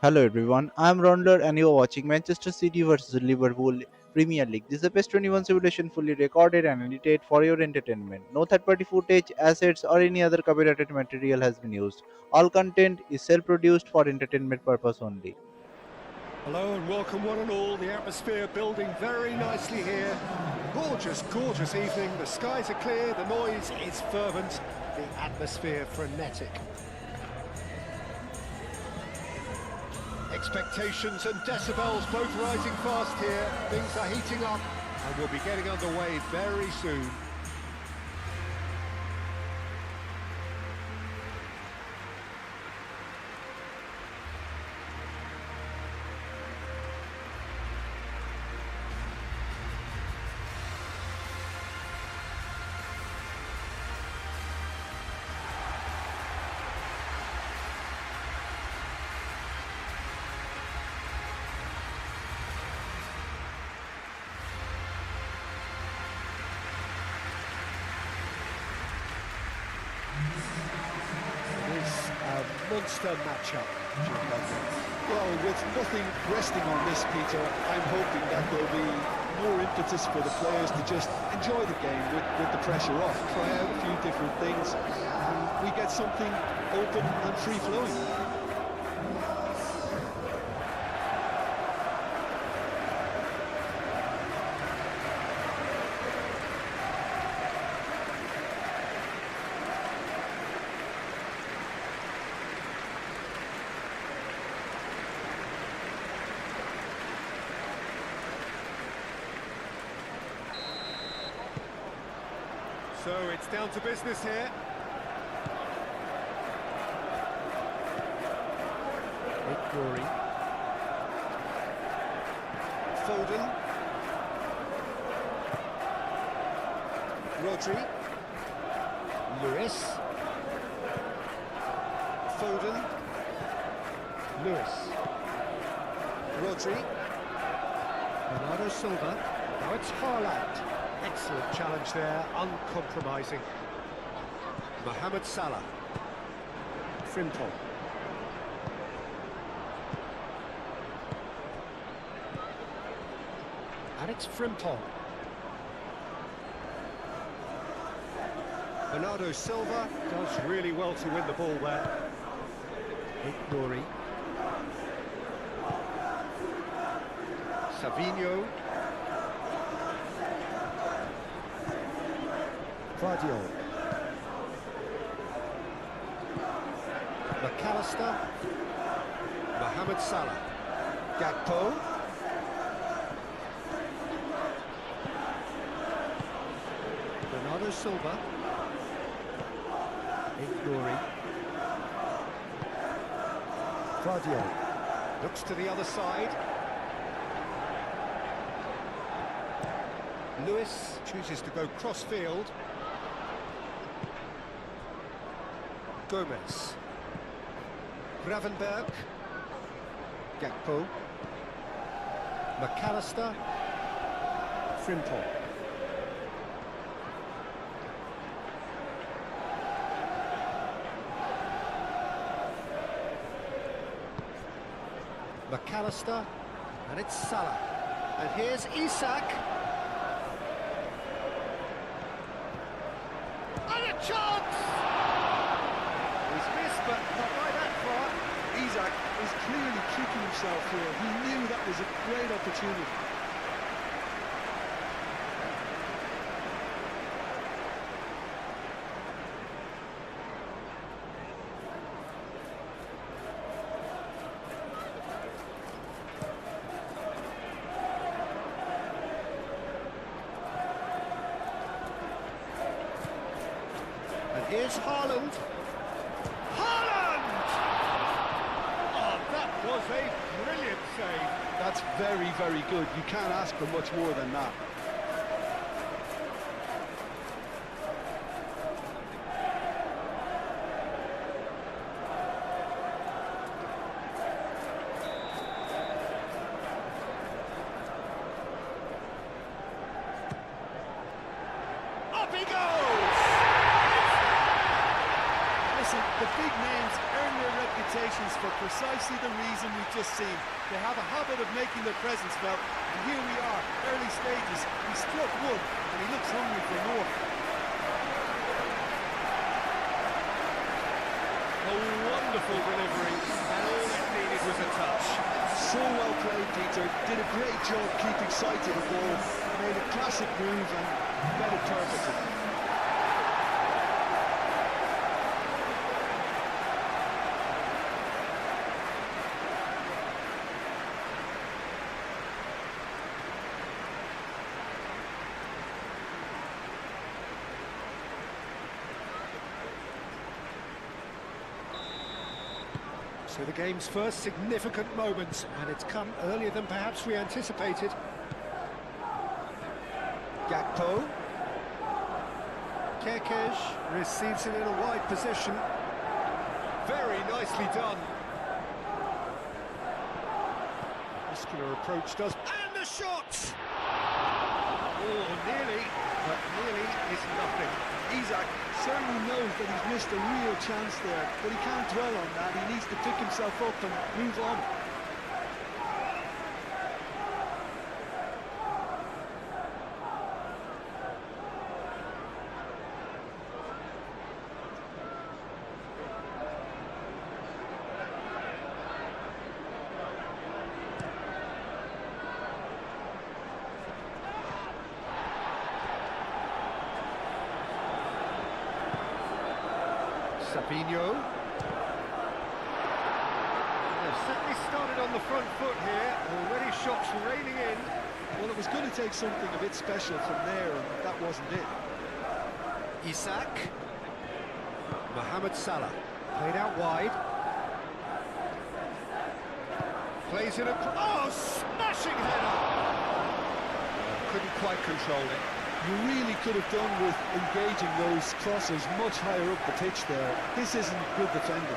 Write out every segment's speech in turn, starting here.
Hello everyone, I am Rondler and you are watching Manchester City vs Liverpool Premier League. This is a PES 21 simulation fully recorded and edited for your entertainment. No third party footage, assets, or any other copyrighted material has been used. All content is self produced for entertainment purpose only. Hello and welcome one and all. The atmosphere building very nicely here. Gorgeous, gorgeous evening. The skies are clear, the noise is fervent, the atmosphere frenetic. Expectations and decibels both rising fast here. Things are heating up and we'll be getting underway very soon. Monster matchup. Well, with nothing resting on this, Peter, I'm hoping that there'll be more impetus for the players to just enjoy the game with the pressure off, try out a few different things, and we get something open and free-flowing. So it's down to business here. Rory. Foden. Rodri. Lewis. Foden. Lewis. Rodri. Bernardo Silva. Now it's Haaland. Excellent challenge there, uncompromising. Mohamed Salah. Frimpong. And it's Frimpong. Bernardo Silva does really well to win the ball there. Rory. Savinho. Guardiola. McAllister. Mohamed Salah. Gakpo. Bernardo Silva. Rory. Guardiola. Looks to the other side. Lewis chooses to go cross-field. Gomez. Gravenberg. Gakpo. McAllister. Frimpong. McAllister. And it's Salah. And here's Isak. And a chance! He's missed, but not by that far. Isak is clearly kicking himself here. He knew that was a great opportunity. And here's Haaland. Haaland! Oh, that was a brilliant save. That's very, very good. You can't ask for much more than that. Up he goes! Listen, The big names earn their reputations for precisely the reason we've just seen. They have a habit of making their presence felt, and here we are, early stages. He struck one, and he looks hungry for more. A wonderful delivery, and all it needed was a touch. So well played, Peter. Did a great job keeping sight of the ball. Made a classic move and met it perfectly. So the game's first significant moment, and it's come earlier than perhaps we anticipated. Gakpo. Kekej receives it in a wide position. Very nicely done. Muscular approach does... And the shot! Oh, nearly, but nearly is nothing. Isaac certainly knows that he's missed a real chance there, but he can't dwell on that. He needs to pick himself up and move on. Sabinho. They've certainly started on the front foot here. Already shots raining in. Well, it was going to take something a bit special from there, and that wasn't it. Isak. Mohamed Salah. Played out wide. Plays it across. Oh, smashing header! Couldn't quite control it. You really could have done with engaging those crosses much higher up the pitch there. This isn't good defending.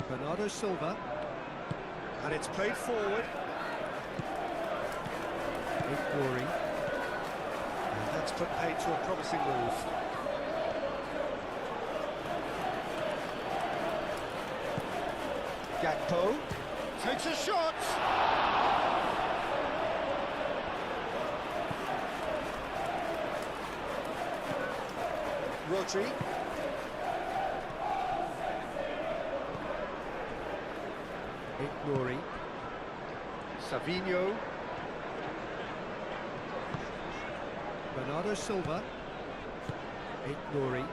Bernardo Silva. And it's played forward. Rory. And that's put paid to a promising move. Gakpo Takes a shot! Rodri. Rory. Savinho. Bernardo Silva. Rory.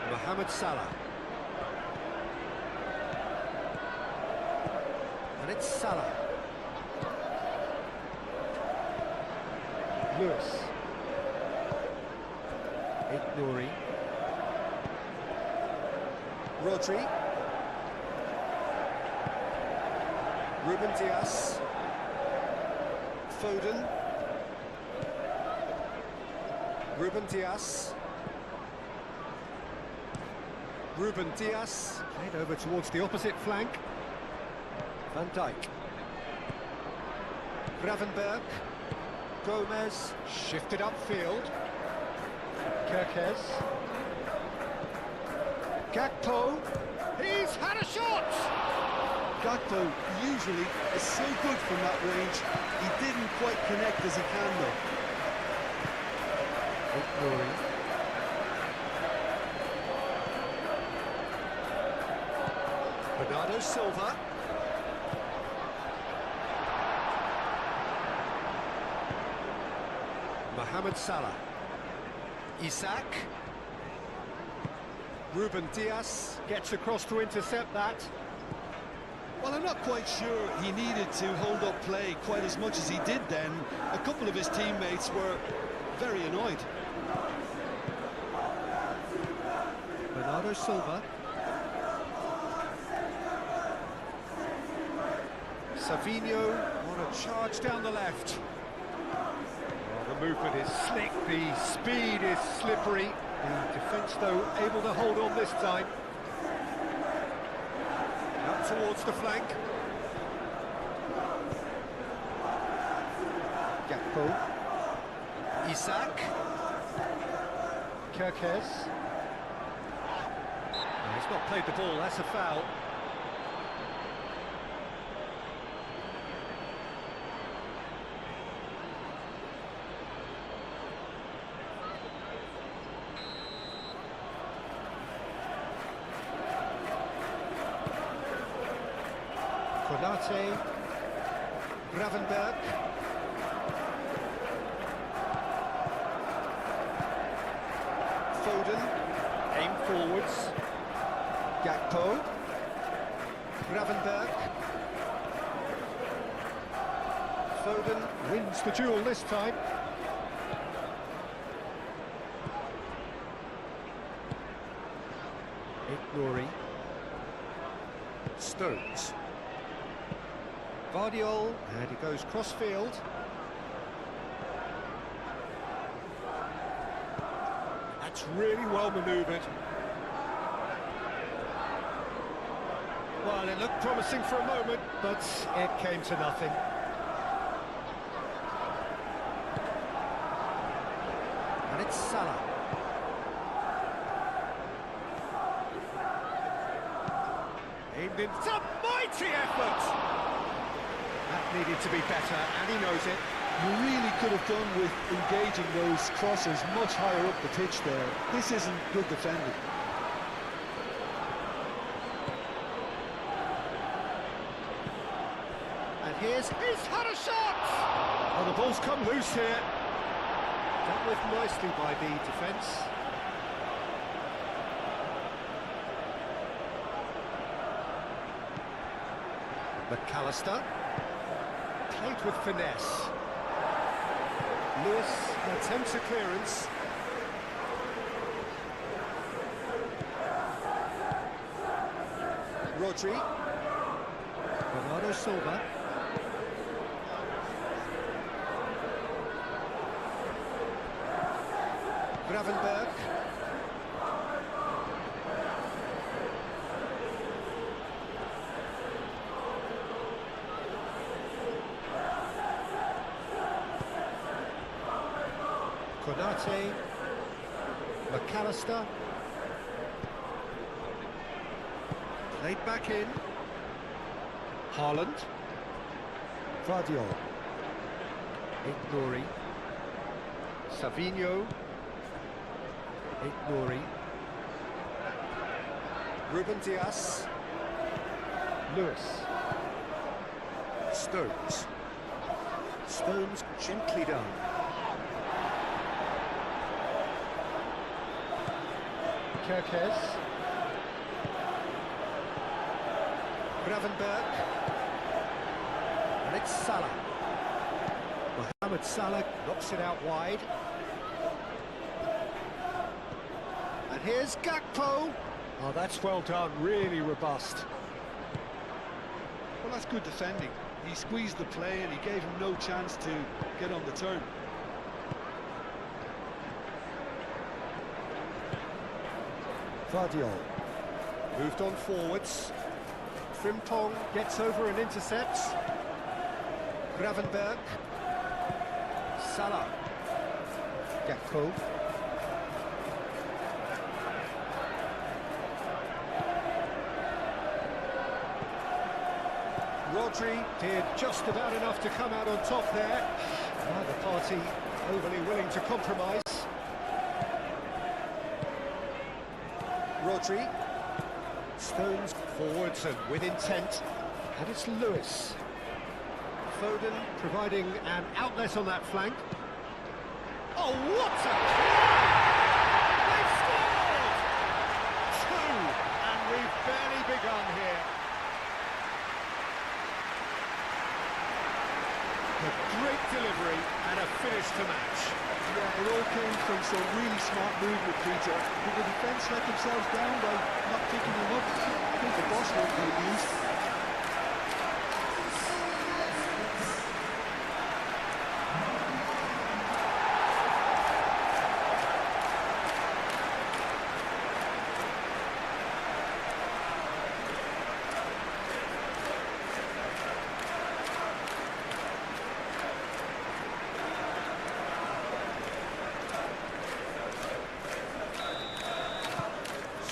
Mohamed Salah. And it's Salah. Lewis. Rory. Rodri. Ruben Dias. Foden. Ruben Dias. Ruben Dias. Played over towards the opposite flank. Van Dijk. Gravenberg. Gomez. Shifted upfield. Kekej. Gakpo. He's had a shot! Gakpo usually is so good from that range. He didn't quite connect as he can though. Rory. Bernardo Silva. Mohamed Salah. Isak. Ruben Dias gets across to intercept that. Well, I'm not quite sure he needed to hold up play quite as much as he did then. A couple of his teammates were very annoyed. Bernardo Silva. Savinho on a charge down the left. Oh, the movement is slick, the speed is slippery. The defence, though, able to hold on this time. Up towards the flank. Gakpo. Isak. Kirkes. No, he's not played the ball, that's a foul. Konate, Gravenberg, Foden, aim forwards, Gakpo, Gravenberg, Foden wins the duel this time. Ignori, Stones. Vardiol, and he goes cross-field. That's really well manoeuvred. Well, it looked promising for a moment, but it came to nothing. And it's Salah. Aimed in some mighty effort! That needed to be better, and he knows it. You really could have done with engaging those crosses much higher up the pitch there. This isn't good defending. And he's had a shot! Oh, the ball's come loose here. Dealt with nicely by the defence. McAllister. Played with finesse. Lewis attempts a clearance. Rodri. Bernardo Silva. Gravenberg. Konate, McAllister, played back in, Haaland, Vardiol, Ignori, Savinho, Ignori, Ruben Dias, Lewis, Stones, Stones gently done. Kirkes, Gravenberg, and it's Salah. Mohamed Salah knocks it out wide. And here's Gakpo. Oh, that's well done, really robust. Well, that's good defending. He squeezed the play and he gave him no chance to get on the turn. Vardiol moved on forwards. Frimpong gets over and intercepts. Gravenberg. Salah. Gakpo. Rodri did just about enough to come out on top there. Neither party overly willing to compromise. Rodri, Stones forwards and with intent, and it's Lewis. Foden providing an outlet on that flank. Oh, what a try! They've scored! Two, and we've barely begun here. A great delivery and a finish to match. Yeah, it all came from some really smart movement, Peter. Did the defence let themselves down by not picking him up? I think the boss won't be amused.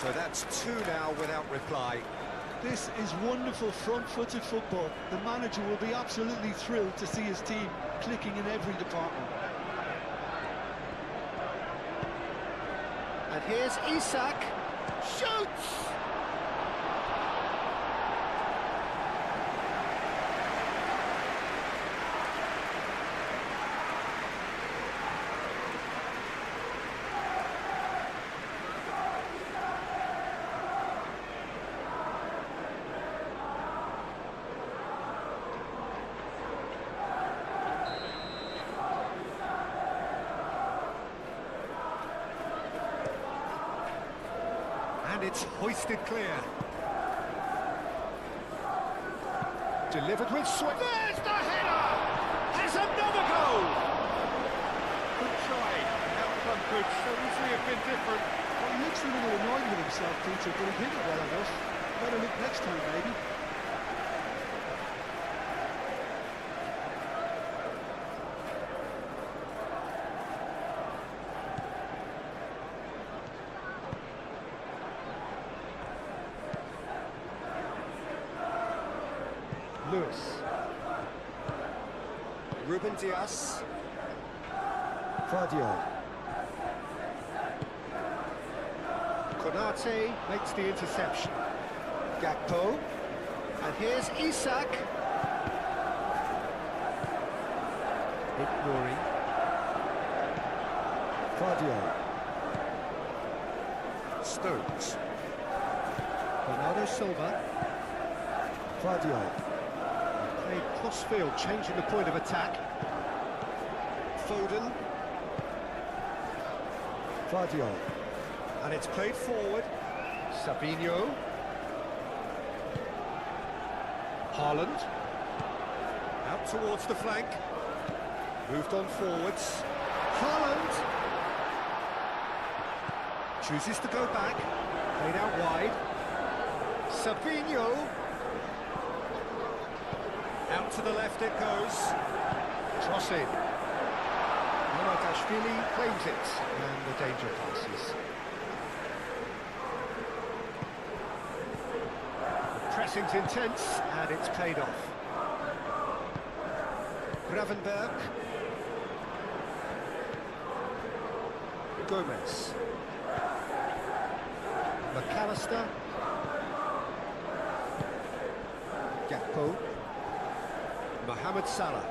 So that's two now without reply. This is wonderful front-footed football. The manager will be absolutely thrilled to see his team clicking in every department. And here's Isak. Shoots! And it's hoisted clear. Delivered with swing. There's the header! Has another goal! Good try. Outcome could so easily have been different. Well, he looks a little annoyed with himself, Peter, but he hit it well enough. Better look next time, maybe. Lewis. Ruben Dias. Guardiola. Konate makes the interception. Gakpo. And here's Isak. Ignoring. Guardiola. Stones. Bernardo Silva. Guardiola. Played cross-field, changing the point of attack. Foden. Guardiola. And it's played forward. Sabinho. Haaland. Out towards the flank. Moved on forwards. Haaland. Chooses to go back. Played out wide. Sabinho. Out to the left it goes. Crossing. Mamardashvili claims it, and the danger passes. The pressing's intense, and it's paid off. Gravenberg. Gomez. McAllister. Gakpo. Mohamed Salah.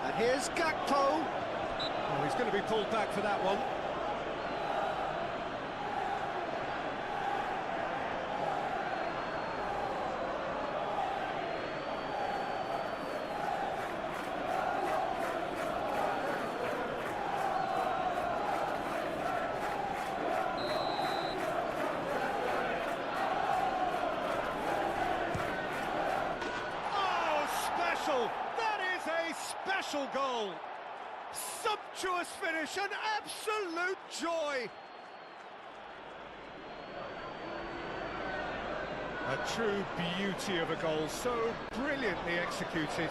And here's Gakpo. Oh, he's going to be pulled back for that one. That is a special goal. Sumptuous finish, an absolute joy. A true beauty of a goal, so brilliantly executed.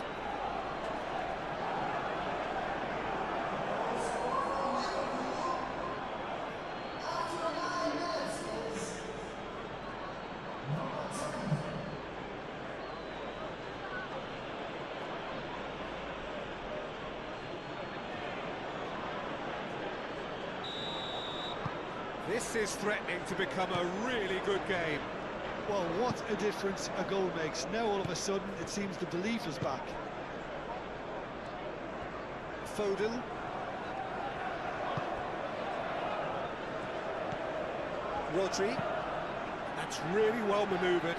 This is threatening to become a really good game. Well, what a difference a goal makes. Now all of a sudden it seems the belief is back. Foden. Rodri. That's really well manoeuvred.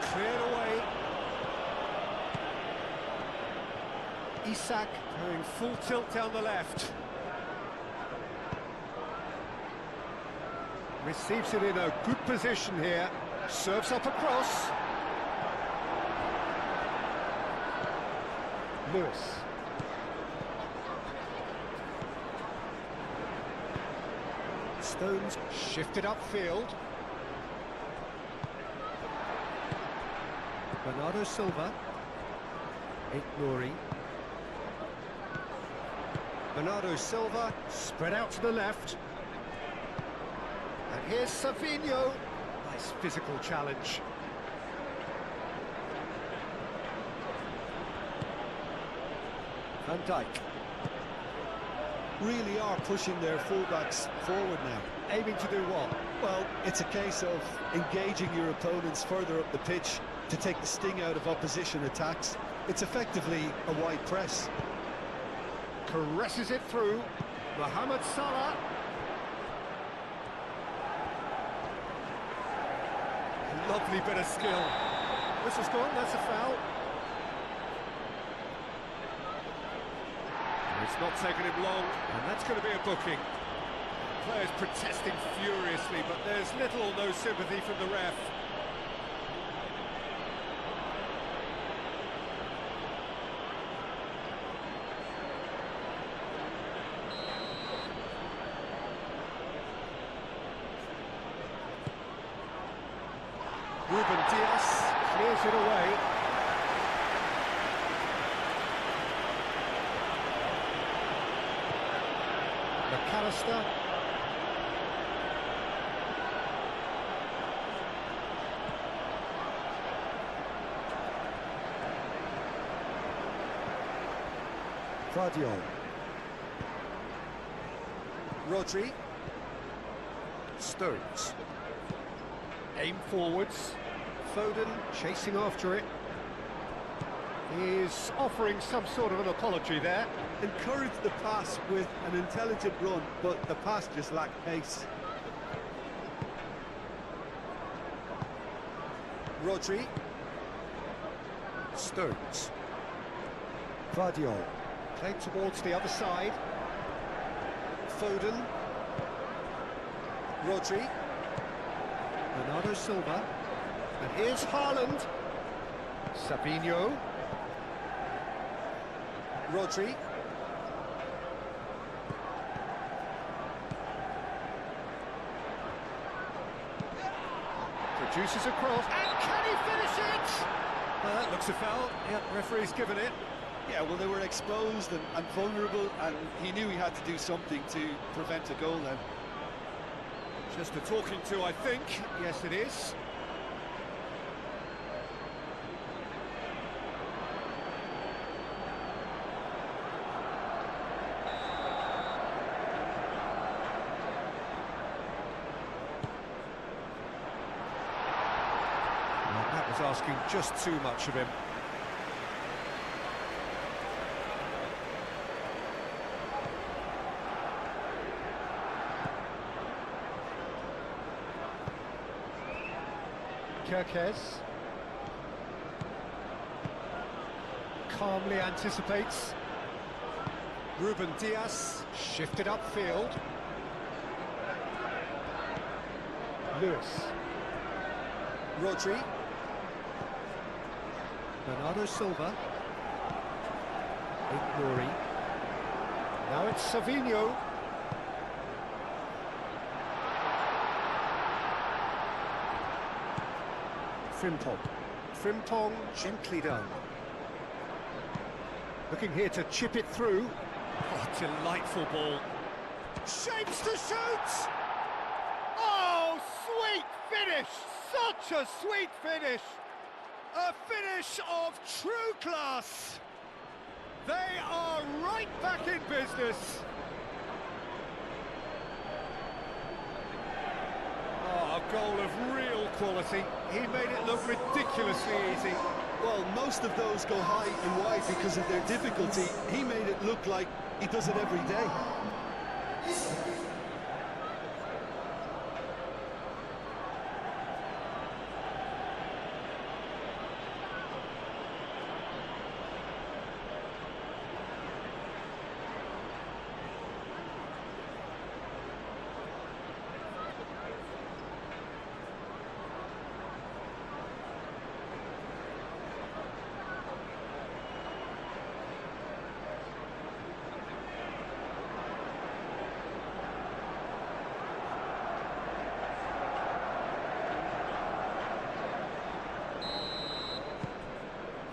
Cleared away. Isak going full tilt down the left. Receives it in a good position here. Serves up a cross. Lewis. Stones shifted upfield. Bernardo Silva. Ignoring. Bernardo Silva spread out to the left. Here's Savinho. Nice physical challenge. Van Dijk. Really are pushing their fullbacks forward now. Aiming to do what? Well, it's a case of engaging your opponents further up the pitch to take the sting out of opposition attacks. It's effectively a wide press. Caresses it through. Mohamed Salah. Lovely bit of skill. This has gone, that's a foul. It's not taken him long, and that's going to be a booking. Players protesting furiously, but there's little or no sympathy from the ref. Ruben Dias clears it away. McAllister. Vardiol. Rodri. Stones. Aim forwards. Foden chasing after it. He is offering some sort of an apology there. Encourage the pass with an intelligent run, but the pass just lacked pace. Rodri. Stones. Vardiol. Played towards the other side. Foden. Rodri. Bernardo Silva. And here's Haaland. Savinho. Rodri. Produces a cross. And can he finish it? That looks a foul. Yeah, referee's given it. Yeah, well, they were exposed and vulnerable, and he knew he had to do something to prevent a goal then. Just a talking to, I think. Yes, it is. Well, that was asking just too much of him. Kirkes calmly anticipates. Ruben Dias shifted upfield. Lewis. Rodri. Bernardo Silva. Ignory. Now it's Savinho. Frimpong. Frimpong gently done. Looking here to chip it through. Oh, delightful ball. Shapes to shoot! Oh, sweet finish! Such a sweet finish! A finish of true class! They are right back in business! Oh, a goal of real quality. He made it look ridiculously easy. Well, most of those go high and wide because of their difficulty. He made it look like he does it every day.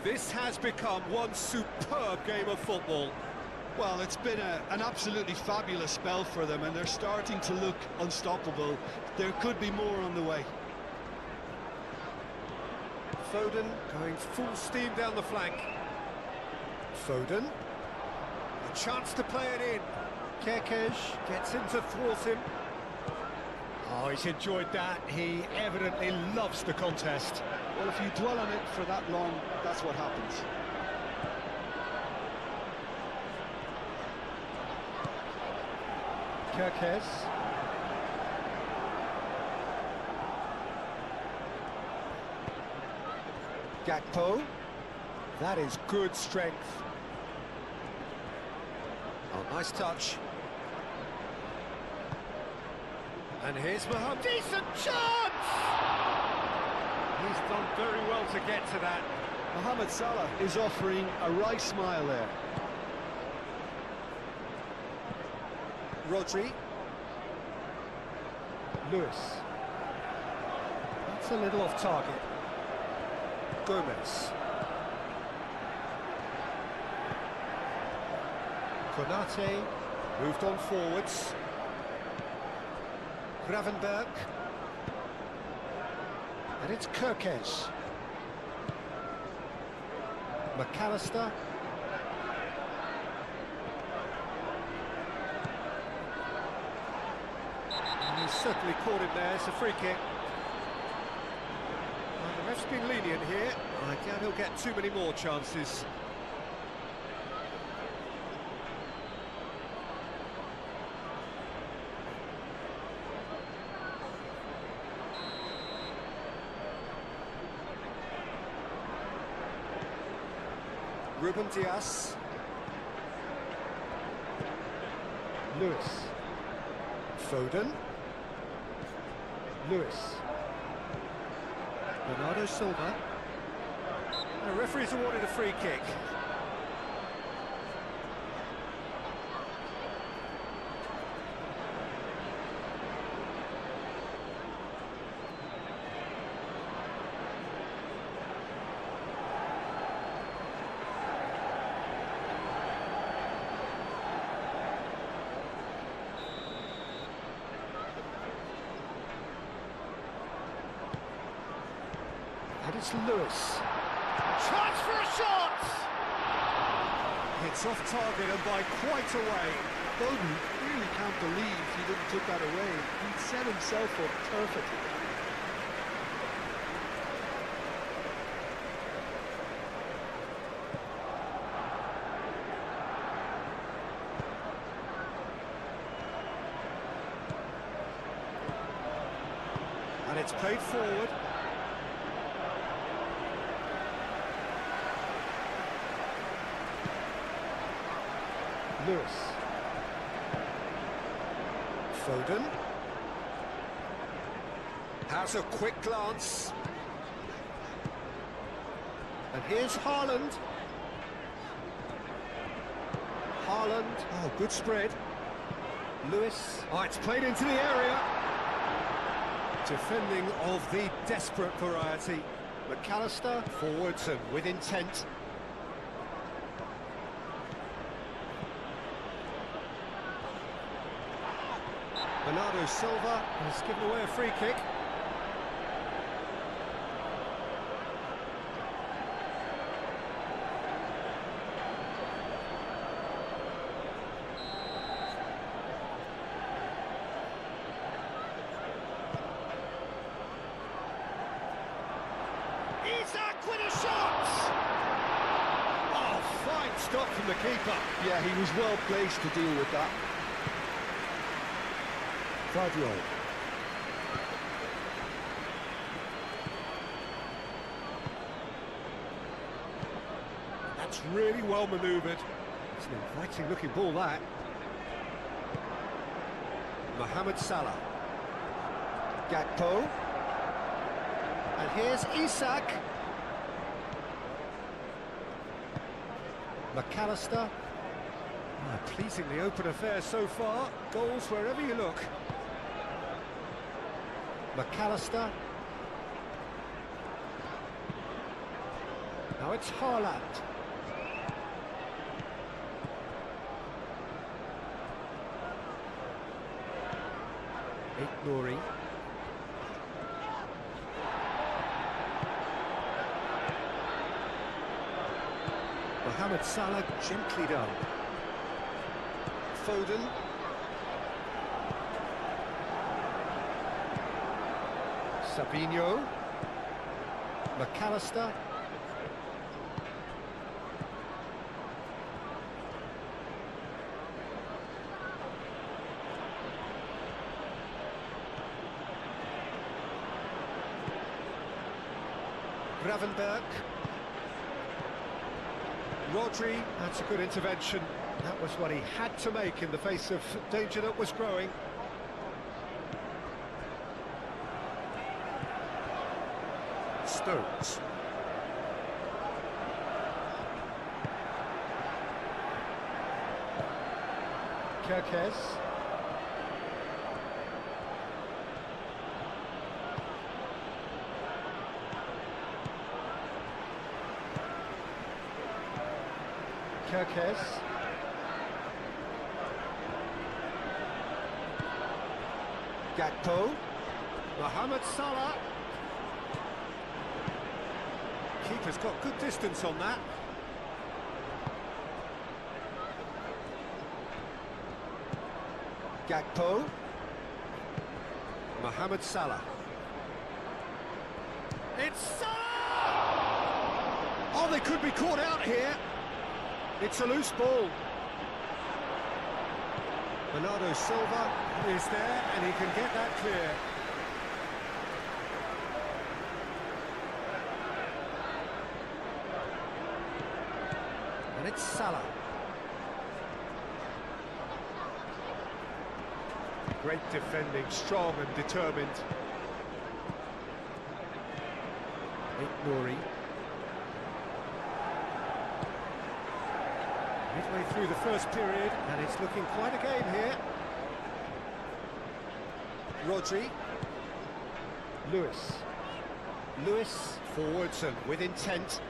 This has become one superb game of football. Well, it's been an absolutely fabulous spell for them, and they're starting to look unstoppable. There could be more on the way. Foden going full steam down the flank. Foden. A chance to play it in. Kekej gets him to thwart him. Oh, he's enjoyed that. He evidently loves the contest. Well, if you dwell on it for that long, that's what happens. Kekej. Gakpo. That is good strength. Oh, nice touch. And here's Mohamed. Decent chance! He's done very well to get to that. Mohamed Salah is offering a wry smile there. Rodri. Lewis. That's a little off target. Gomez. Konate moved on forwards. Gravenberg. And it's Kekej. McAllister. And he's certainly caught him there. It's a free kick. Well, the ref's been lenient here. I doubt he'll get too many more chances. Ruben Dias. Lewis. Foden. Lewis. Bernardo Silva. And the referee's awarded a free kick. And it's Lewis. Chance for a shot! It's off target and by quite a way. Foden really can't believe he didn't put that away. He set himself up perfectly. And it's played forward. Lewis. Foden. Has a quick glance. And here's Haaland. Haaland. Oh, good spread. Lewis. Oh, it's played into the area. Defending of the desperate variety. McAllister. Forwards and with intent. Bernardo Silva has given away a free kick. Isak with a shot! Oh, fine stop from the keeper. Yeah, he was well placed to deal with that. Guardiola. That's really well manoeuvred. It's an inviting looking ball, that. Mohamed Salah. Gakpo. And here's Isak. McAllister. Oh, pleasingly open affair so far. Goals wherever you look. McAllister. Now it's Haaland. Nouri. Mohamed Salah, gently done. Foden. Sabinho. McAllister. Gravenberg. Rodri, that's a good intervention. That was what he had to make in the face of danger that was growing. Stones. Kerkez. Kerkez. Gakpo. Mohamed Salah. Keeper's got good distance on that. Gakpo. Mohamed Salah. It's Salah! Oh, they could be caught out here. It's a loose ball. Bernardo Silva is there, and he can get that clear. And it's Salah. Great defending, strong and determined. Nouri. Midway through the first period, and it's looking quite a game here. Rodri. Lewis forwards and with intent.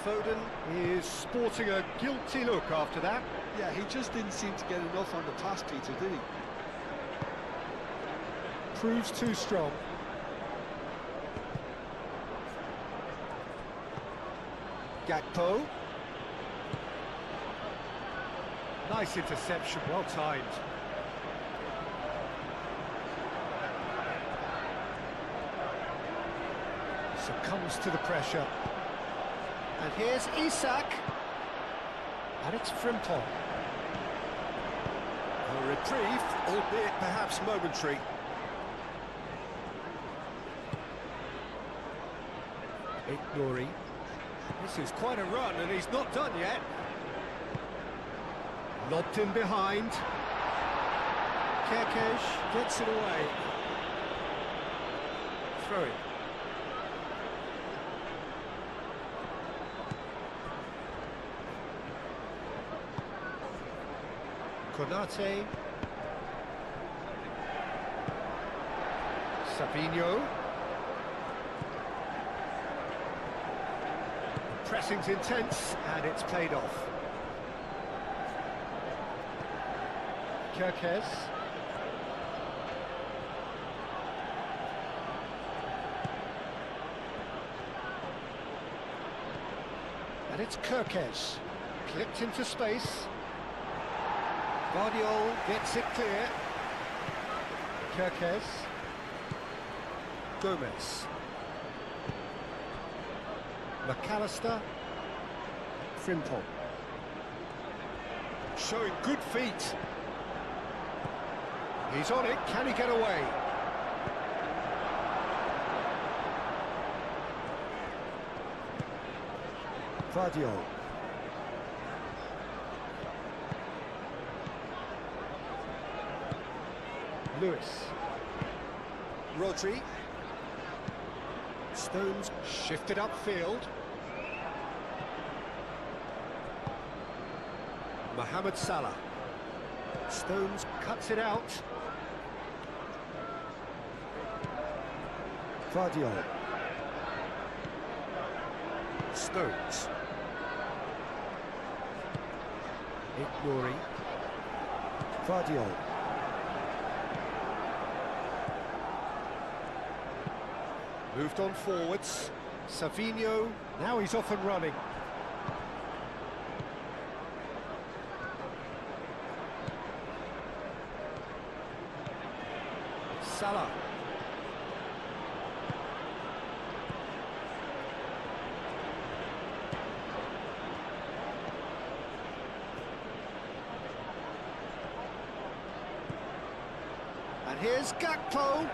Foden is sporting a guilty look after that. Yeah, he just didn't seem to get enough on the pass, Peter, did he? Proves too strong. Gakpo. Nice interception, well timed. Succumbs to the pressure. And here's Isak. And it's Frimpong. A reprieve, albeit perhaps momentary. Nouri. This is quite a run, and he's not done yet. Lobbed in behind. Kerkez gets it away. Throw it. Konate. Sabinho. Pressing's intense, and it's played off. Kerkez. And it's Kerkez. Clipped into space. Guardiol gets it clear. Kerkez. Gomez. McAllister. Frimpong. Showing good feet. He's on it, can he get away? Guardiol. Lewis. Rodri. Stones shifted upfield. Mohamed Salah. Stones cuts it out. Guardiol. Stones. Nouri. Guardiol. Moved on forwards. Savinho, now he's off and running. Salah. And here's Gakpo.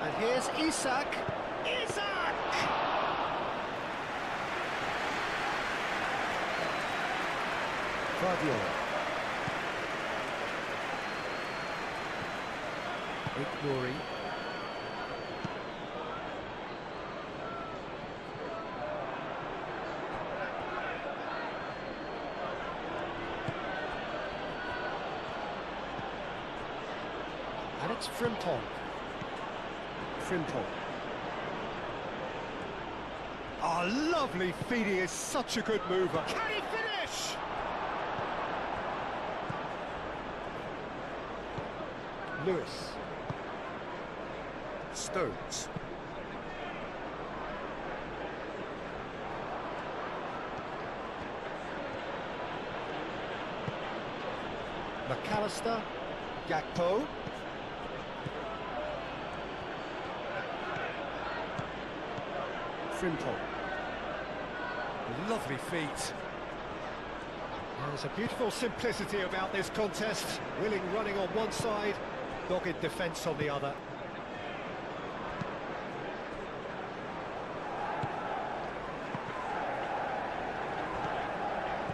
And here's Isak. Isak! Guardiola. Ignoring. And it's Frimpong. Frimpong. Oh, lovely feet, he is such a good mover. Can he finish? Lewis. Stones. McAllister. Gakpo. Frimpong. Lovely feet. There's a beautiful simplicity about this contest. Willing running on one side, dogged defence on the other.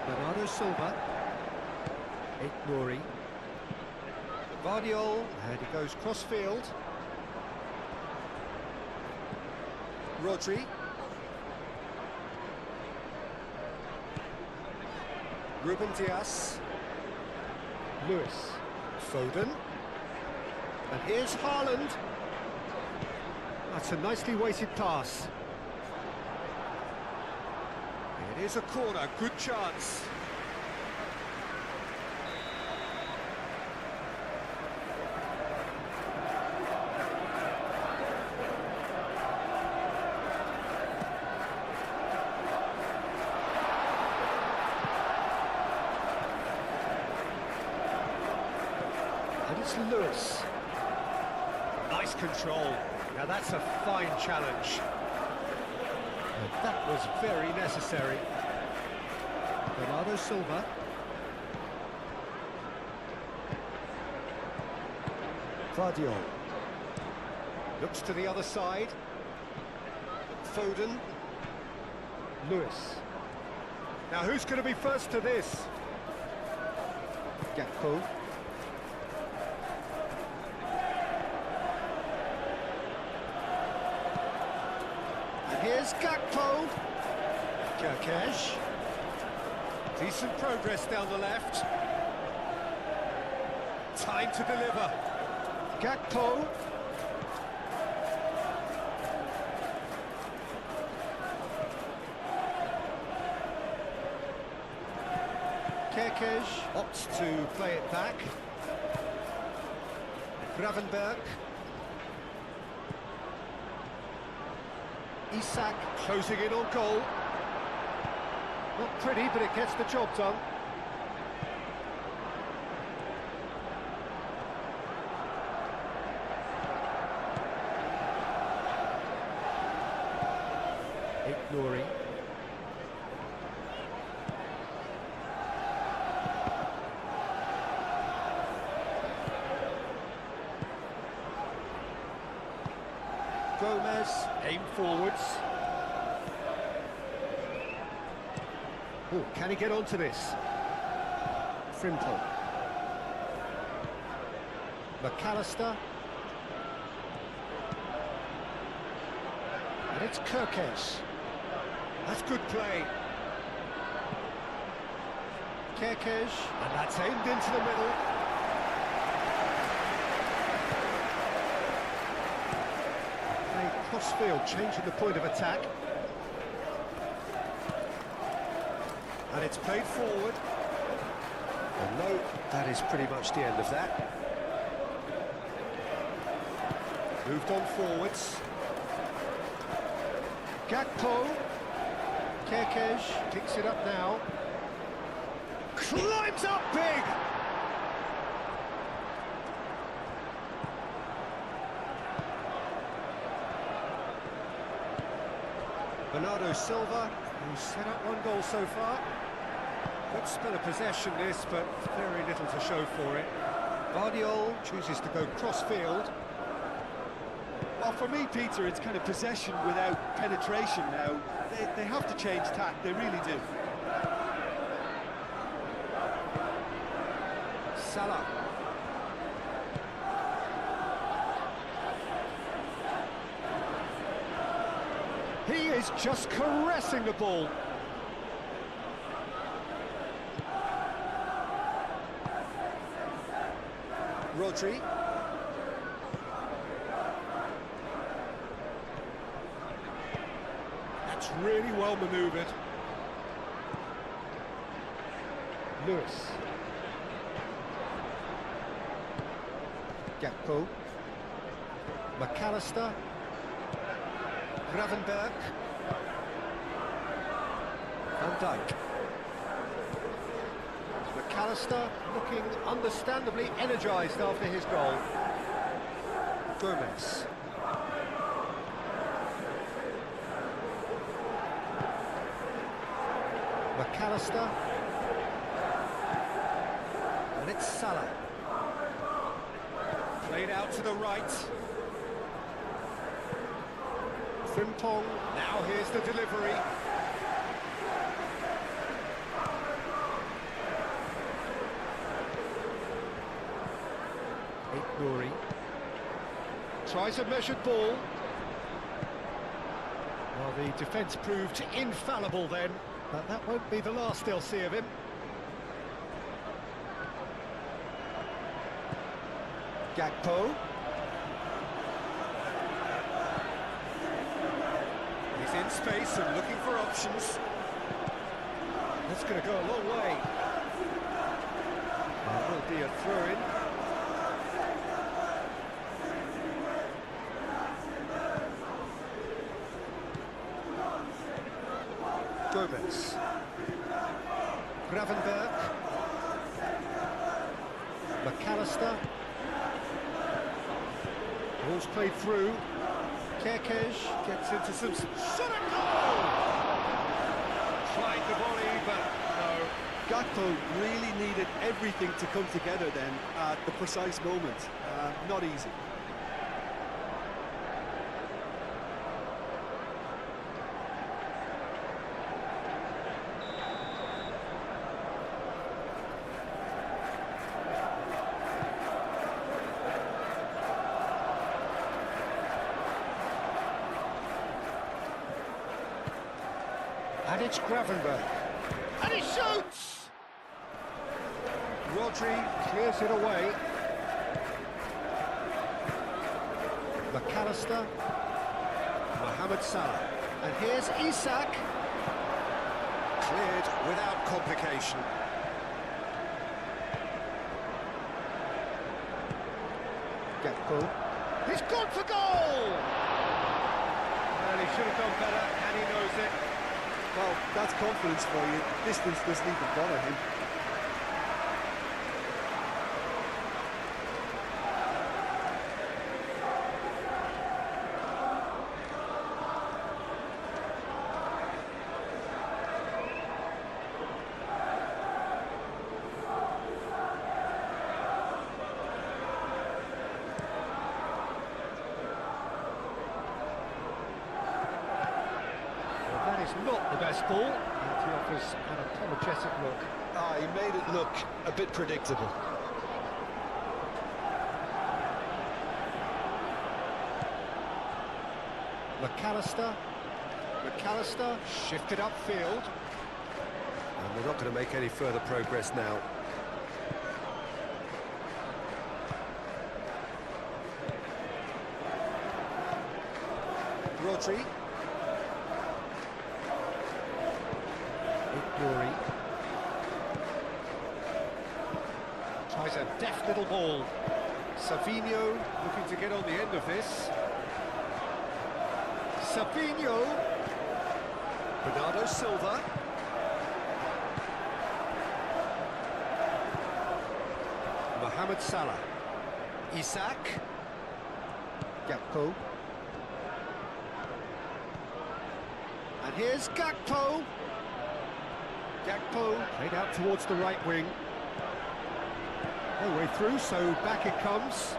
Bernardo Silva. Ignoring. Vardiol, and he goes cross-field. Rodri. Ruben Dias. Lewis. Foden. And here's Haaland. That's a nicely weighted pass. It is a corner, good chance. And it's Lewis. Nice control. Now that's a fine challenge. And that was very necessary. Bernardo Silva. Vardiol. Looks to the other side. Foden. Lewis. Now who's going to be first to this? Gakpo. Here's Gakpo. Kirkesh. Decent progress down the left. Time to deliver. Gakpo. Kirkesh opts to play it back. Gravenberg. Isak closing in on goal. Not pretty, but it gets the job done. Ignoring. Gomez, aim forwards. Oh, can he get onto this? Frimpong. McAllister. And it's Kirkesh. That's good play. Kirkesh, and that's aimed into the middle. Cross-field, changing the point of attack. And it's played forward. And no, that is pretty much the end of that. Moved on forwards. Gakpo. Kerkez picks it up now. Climbs up big! Bernardo Silva, who's set up one goal so far. Good spell of possession this, but very little to show for it. Guardiol chooses to go cross-field. Well, for me, Peter, it's kind of possession without penetration now. They have to change tack, they really do. Salah. He is just caressing the ball. Rodri. That's really well manoeuvred. Lewis. Gakpo. McAllister. Gravenberg. Van Dijk. McAllister looking understandably energised after his goal. Gomez. McAllister. And it's Salah. Played out to the right. Frimpong, now here's the delivery. Nouri tries a measured ball. Well, the defence proved infallible then, but that won't be the last they'll see of him. Gakpo. He's in space and looking for options. That's going to go a long way. There will be a throw-in. Gomez. Gravenberg. McAllister. Ball's played through. Kerkez gets into some... Shot a goal! Tried the volley, but no. Gakpo really needed everything to come together then at the precise moment. Not easy. And it's Gravenberg. And he shoots! Rodri clears it away. McAllister. Mohamed Salah. And here's Isak. Cleared without complication. Gakpo. He's gone for goal! Well, he should have done better, and he knows it. Well, that's confidence for you. Distance doesn't even bother him. That is not the best ball, and he offers an apologetic look. He made it look a bit predictable. McAllister shifted upfield. And they're not going to make any further progress now. Rodri. Nouri. Tries a deft little ball. Savinho looking to get on the end of this. Savinho. Bernardo Silva. Mohamed Salah. Isak. Gakpo. And here's Gakpo. Gakpo played out towards the right wing. No way through, so back it comes.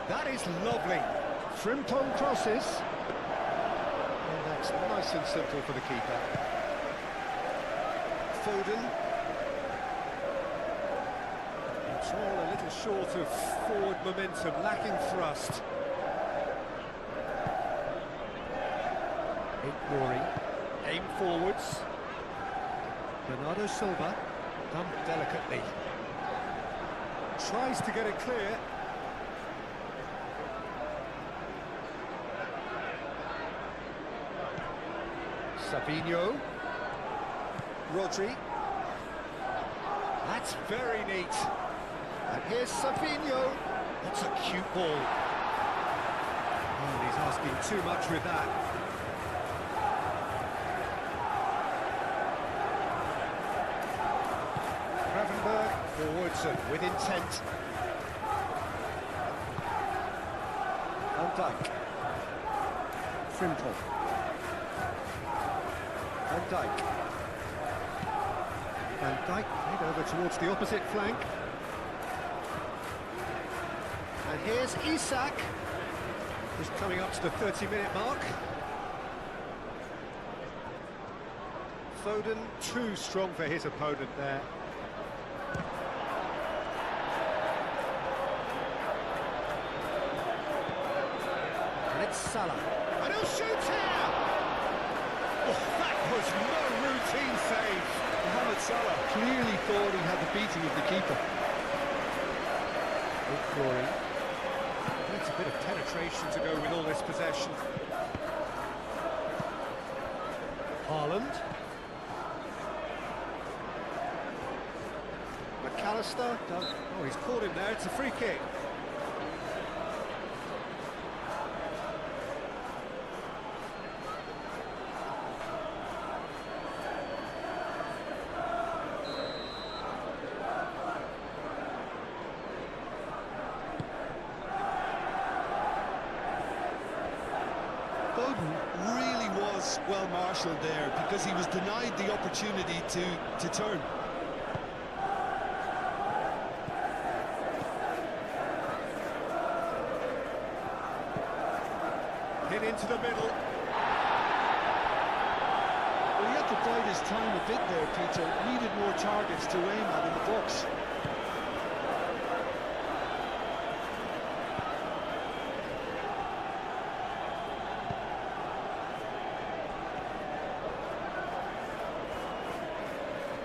That is lovely. Frimpong crosses. And that's nice and simple for the keeper. Foden. It's all a little short of forward momentum, lacking thrust. Ignoring. Aim forwards. Bernardo Silva, done delicately. Tries to get it clear. Sabinho. Rodri. That's very neat. And here's Sabinho. That's a cute ball. Oh, he's asking too much with that. Gravenberg forwards and with intent. Van Dijk. Frimpong. Van Dijk. Van Dijk played over towards the opposite flank. And here's Isak. He's coming up to the 30-minute mark. Foden too strong for his opponent there. And it's Salah. And he'll shoot here! Oh, that was no routine save. Mohamed Salah clearly thought he had the beating of the keeper. Glory. Needs a bit of penetration to go with all this possession. Haaland. McAllister. Oh, he's caught him there. It's a free kick. Foden really was well marshalled there because he was denied the opportunity to turn. Hit into the middle. Well, he had to bide his time a bit there, Peter. Needed more targets to aim at in the box.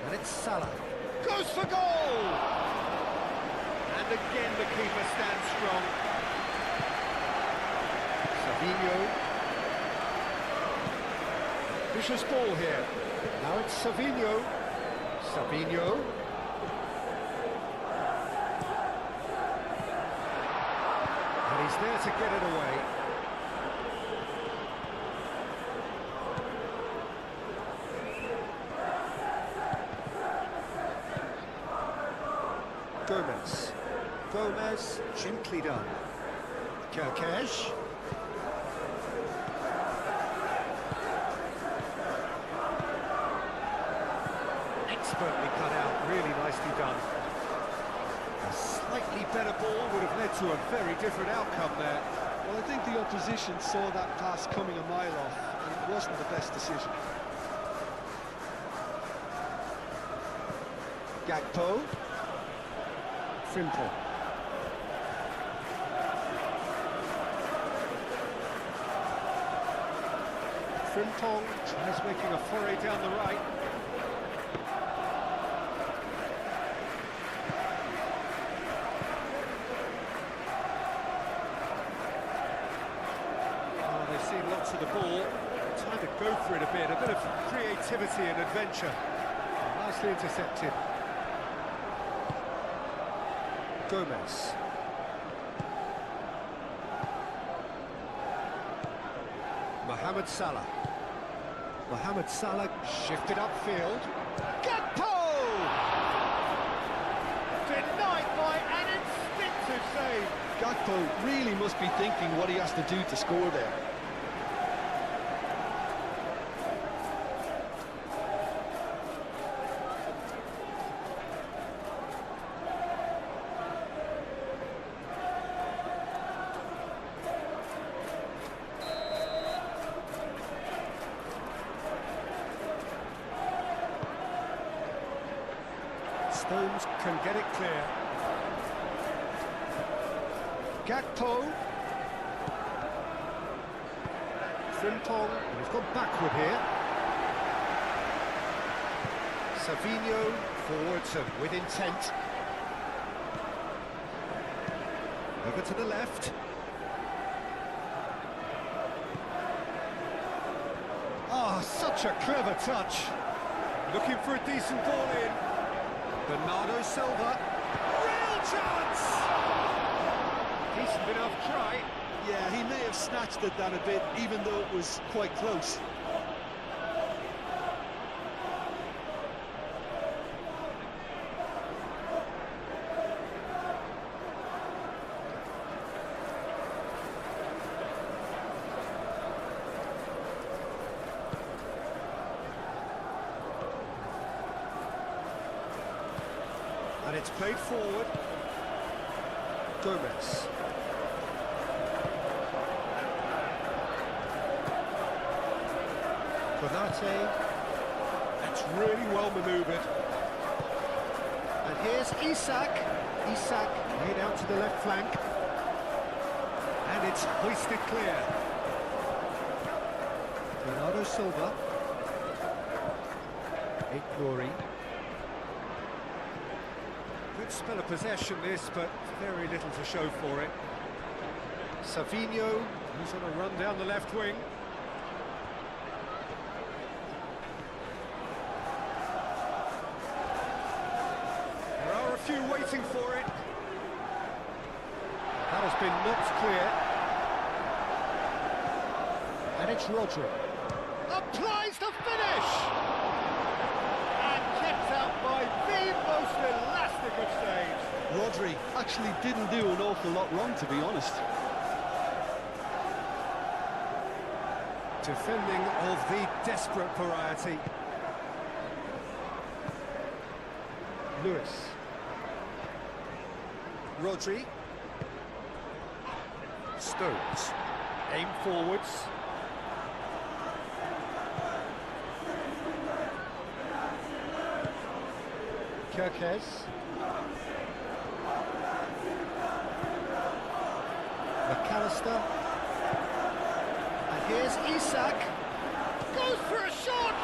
And it's Salah. Goes for goal! And again the keeper stands strong. Sabinho. Vicious ball here. Now it's Sabinho. Sabinho. And he's there to get it away. Gomez. Gomez, gently done. Kerkesh. Expertly cut out, really nicely done. A slightly better ball would have led to a very different outcome there. Well, I think the opposition saw that pass coming a mile off, and it wasn't the best decision. Gakpo. Frimpong. Frimpong tries making a foray down the right. Oh, they've seen lots of the ball. Time to go for it a bit of creativity and adventure. Nicely intercepted. Gomez. Mohamed Salah. Mohamed Salah shifted upfield. Gakpo! Denied by an instinctive save. Gakpo really must be thinking what he has to do to score there. Stones can get it clear. Gakpo. Frimpong, and he's gone backward here. Savinho forwards and with intent. Over to the left. Ah, such a clever touch. Looking for a decent ball in. Bernardo Silva. Real chance! Decent enough try. Yeah, he may have snatched at that a bit, even though it was quite close. And it's played forward. Gomez. Konate. That's really well manoeuvred. And here's Isak. Isak laid out to the left flank. And it's hoisted clear. Bernardo Silva. Glory. Good spell of possession this, but very little to show for it. Savinho, who's on a run down the left wing. There are a few waiting for it. That has been knocked clear. And it's Rodri. Applies the finish! And kept out by the most elastic of saves. Rodri actually didn't do an awful lot wrong, to be honest. Defending of the desperate variety. Lewis. Rodri. Stones. Aim forwards. Kirkes. McAllister. And here's Isak. Goes for a shot!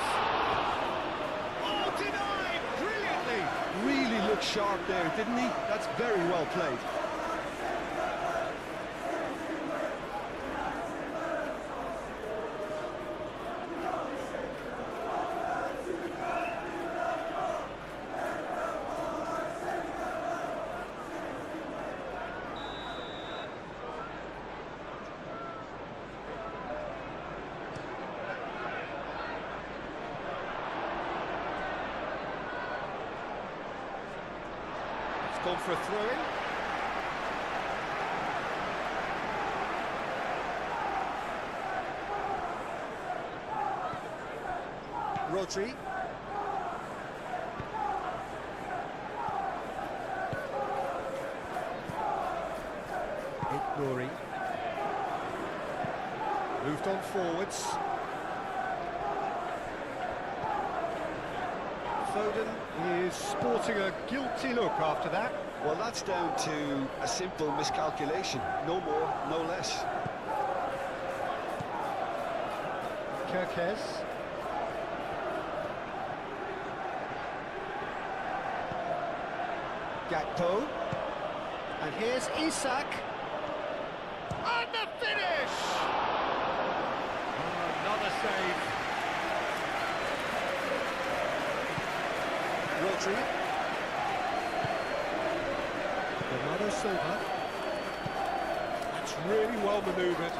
Oh, denied brilliantly! Really looked sharp there, didn't he? That's very well played. Gone for a throw-in. Rodri. Glory. Moved on forwards. Foden is sporting a guilty look after that. Well, that's down to a simple miscalculation. No more, no less. Kirkes. Gakpo. And here's Isak. And the finish! Another save. Rodri. Bernardo Silva. That's really well manoeuvred.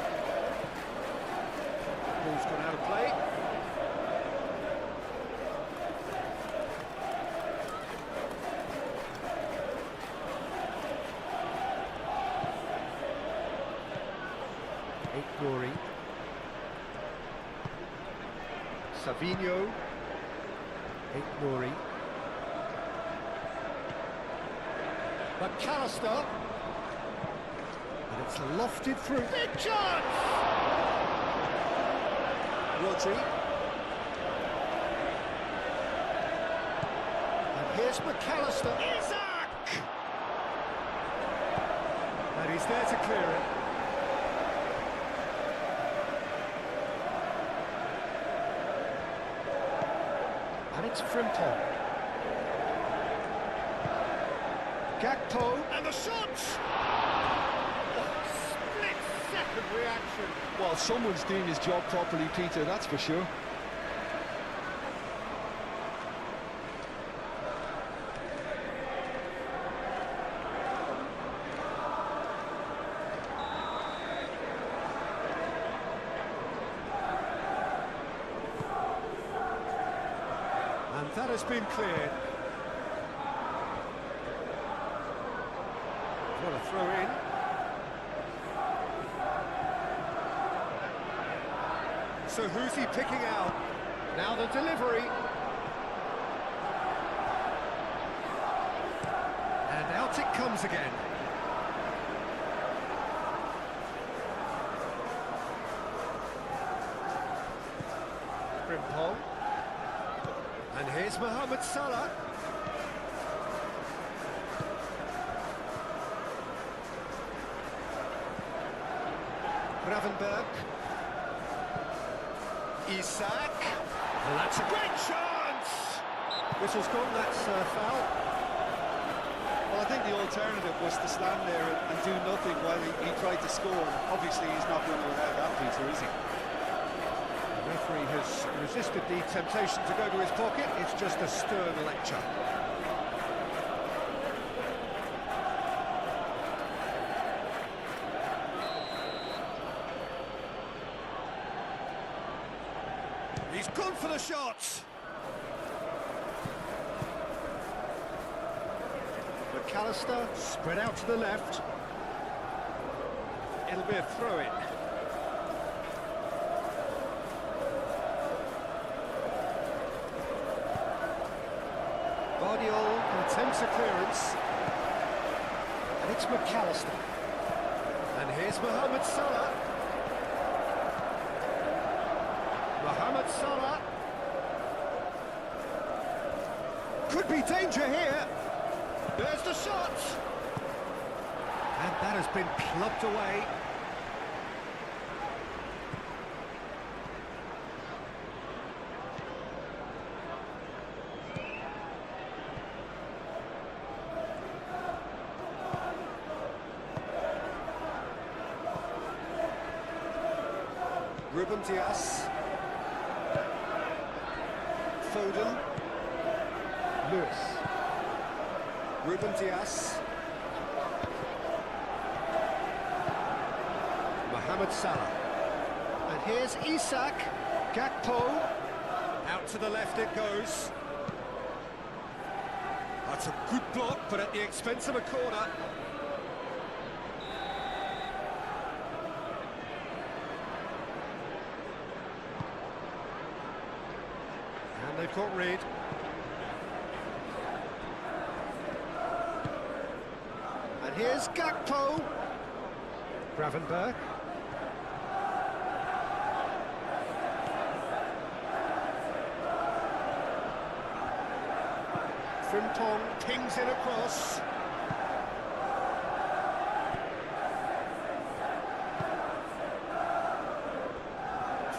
Ball's gone out of play. Nouri. Savinho. Nouri. McAllister. And it's lofted through. Big chance! Rodri. And here's McAllister. Isaac! And he's there to clear it. And it's Frimpong. Gakpo, and the shots! Split-second reaction. Well, someone's doing his job properly, Peter, that's for sure. And that has been cleared. What a throw in. So who's he picking out? Now the delivery. And out it comes again. Frimpong. And here's Mohamed Salah. Gravenberg. Isaac. And that's a great chance! Whistle's gone, that's foul. Well, I think the alternative was to stand there and do nothing while he tried to score. Obviously, he's not going to allow that, Peter, is he? The referee has resisted the temptation to go to his pocket. It's just a stern lecture. He's gone for the shots. McAllister spread out to the left. It'll be a throw-in. Guardiola attempts a clearance. And it's McAllister. And here's Mohamed Salah. Mohamed Salah. Could be danger here. There's the shot. And that has been plucked away. Ruben Dias. Foden. Lewis. Ruben Dias. Mohamed Salah. And here's Isaac. Gakpo. Out to the left it goes. That's a good block, but at the expense of a corner. And they've got rid. And here's Gakpo. Gravenberg. Frimpong pings it across.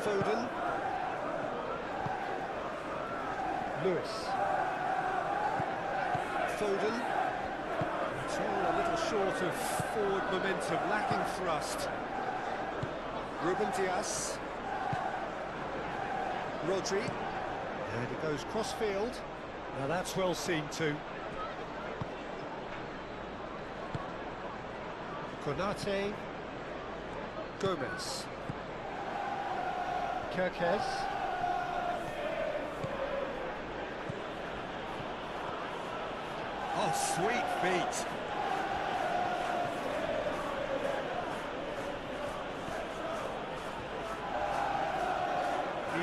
Foden. Lewis. Foden. It's all a little short of forward momentum, lacking thrust. Ruben Dias. Rodri. And it goes cross-field. Now that's well seen too. Konate. Gomez. Kirkes. Oh, sweet feet.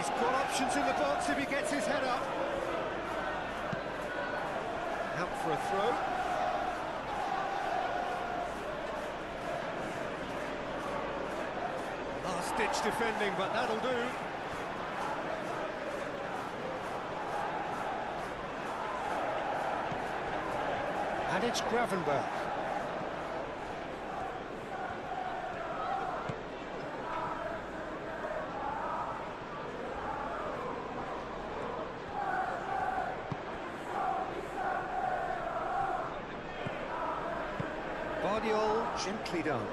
He's got options in the box if he gets his head up. Out for a throw. Last-ditch defending, but that'll do. And it's Gravenberch. Bardiol, gently done.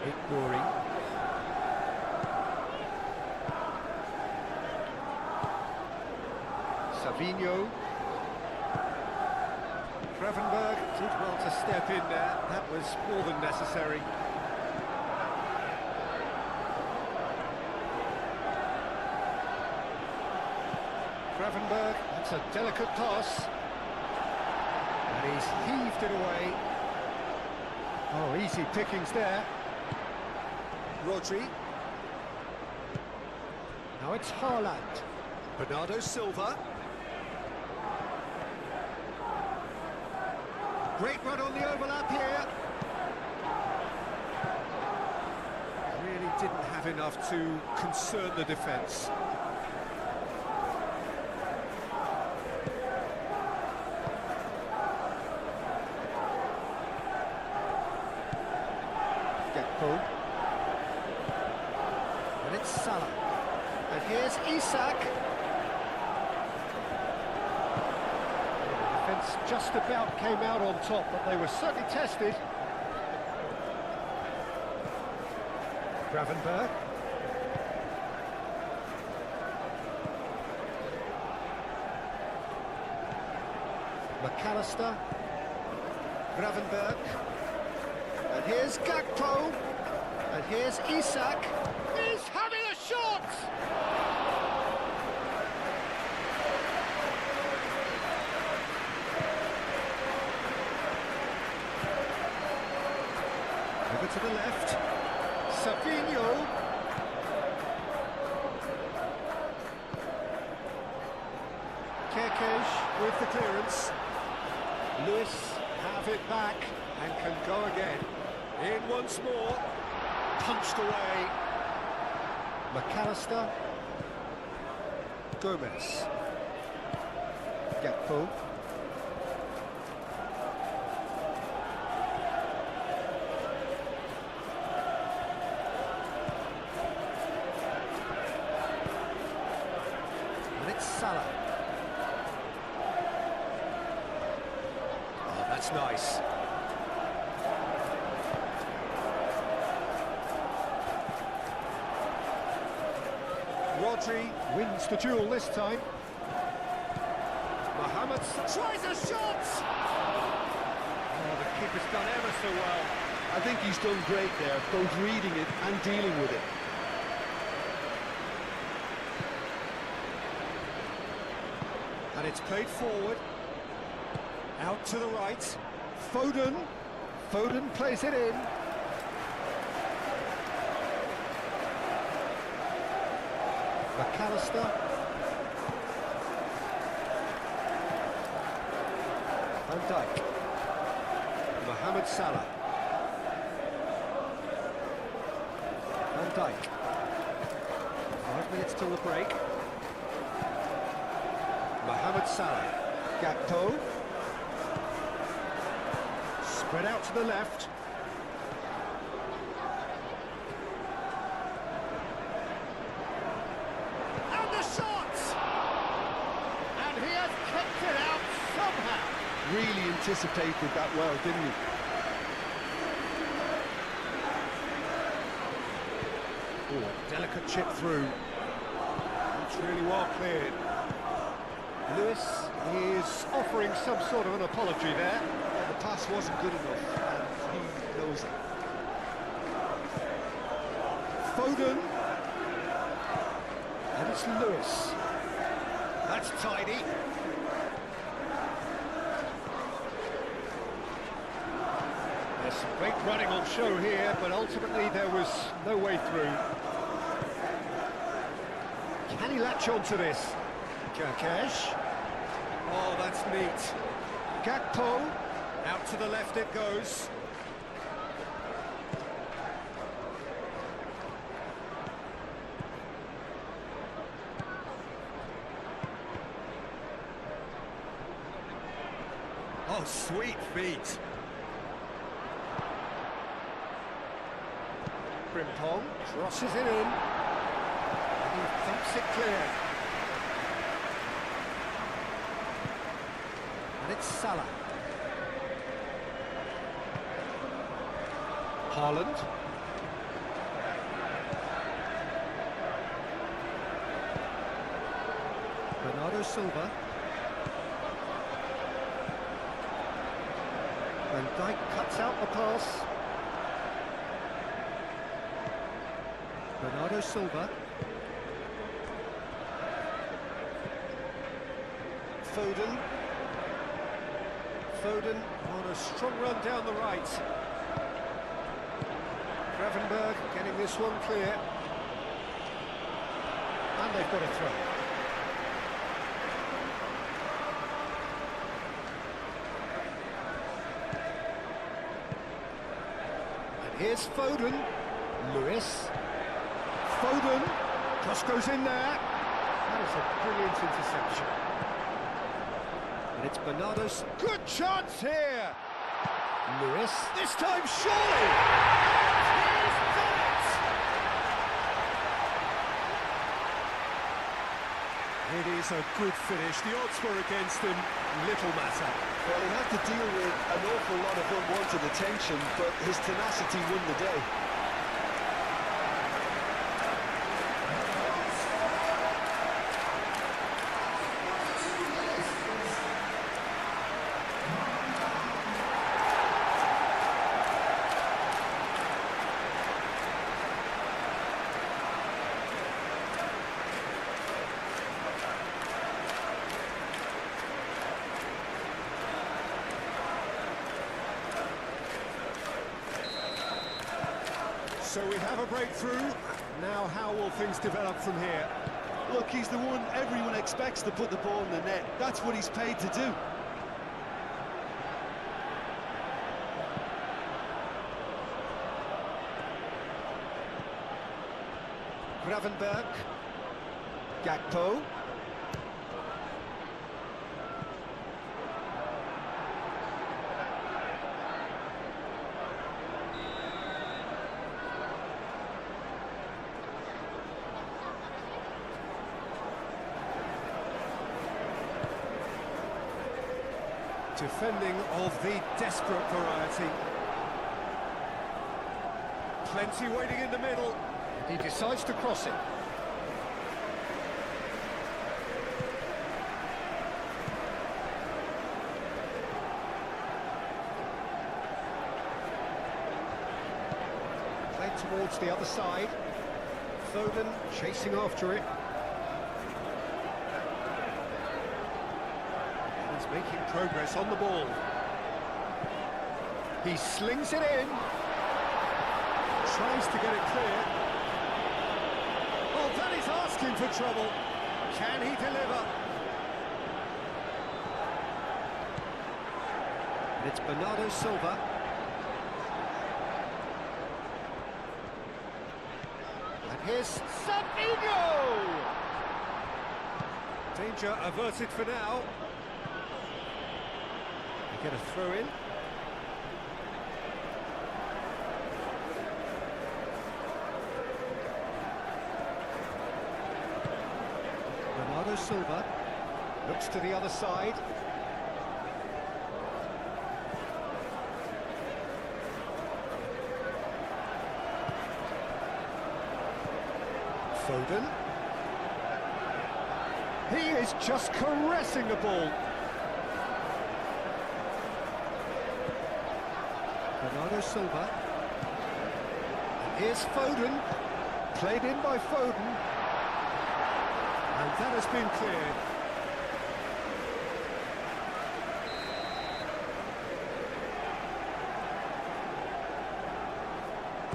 Ignoring. Savinho. Gravenberch did well to step in there. That was more than necessary. Gravenberch, that's a delicate pass. And he's heaved it away. Oh, easy pickings there. Rodri. Now it's Haaland. Bernardo Silva. Great run on the overlap here. Really didn't have enough to concern the defence. And it's Salah. And here's Isak. The defence just about came out on top, but they were certainly tested. Gravenberch. McAllister. Gravenberch. And here's Gakpo. And here's Isak. He's having a shot! Over to the left. Savinho. Kerkesh with the clearance. Lewis have it back and can go again. In once more. Punched away. McAllister. Gomez. Gakpo. And it's Salah. Oh, that's nice. Rodri wins the duel this time. Mohamed tries a shot! Oh, the keeper's done ever so well. I think he's done great there, both reading it and dealing with it. And it's played forward. Out to the right. Foden. Foden plays it in. McAllister. Van Dijk. Mohamed Salah. Van Dijk. 5 minutes till the break. Mohamed Salah. Gakpo. Spread out to the left. Really anticipated that well, didn't he? Oh, delicate chip through. It's really well cleared. Lewis is offering some sort of an apology there. The pass wasn't good enough, and he knows it. Foden. And it's Lewis. That's tidy. There's some great running on show here, but ultimately there was no way through. Can he latch onto this? Kirkesh. Oh, that's neat. Gakpo. Out to the left it goes. Oh, sweet feet. Frimpong crosses it in. And he thumps it clear. And it's Salah. Haaland. Bernardo Silva. Van Dijk cuts out the pass. Bernardo Silva. Foden. Foden on a strong run down the right. Gravenberg getting this one clear. And they've got a throw. And here's Foden. Lewis. Foden. Cross goes in there. That is a brilliant interception. And it's Bernardo's good chance here. Lewis. This time surely. He's done it. It is a good finish. The odds were against him. Little matter. Well, he had to deal with an awful lot of unwanted attention, but his tenacity won the day. So we have a breakthrough. Now how will things develop from here? Look, he's the one everyone expects to put the ball in the net. That's what he's paid to do. Gravenberg. Gakpo. Defending of the desperate variety. Plenty waiting in the middle. He decides to cross it. Played towards the other side. Foden chasing after it. Making progress on the ball. He slings it in. Tries to get it clear. Oh, that is asking for trouble. Can he deliver? And it's Bernardo Silva. And here's Savinho! Danger averted for now. Get a throw in. Bernardo Silva looks to the other side. Foden. He is just caressing the ball. Bernardo Silva. And here's Foden. Played in by Foden. And that has been cleared.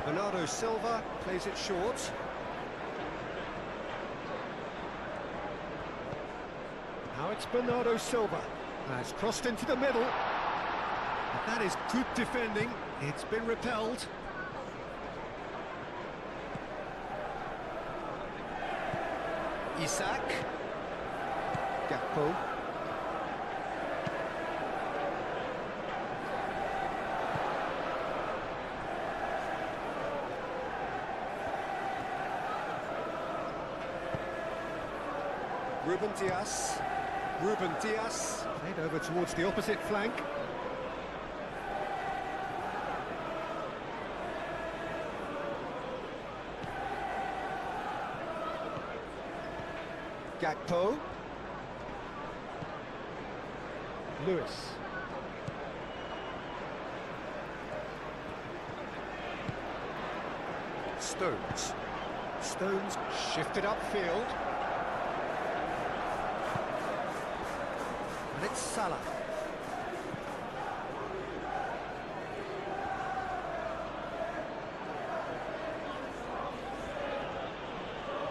Bernardo Silva plays it short. it's Bernardo Silva. Has crossed into the middle. But that is good defending. It's been repelled. Isak. Gakpo. Ruben Dias. Ruben Dias. Played over towards the opposite flank. Gakpo. Lewis. Stones. Stones shifted upfield. And it's Salah.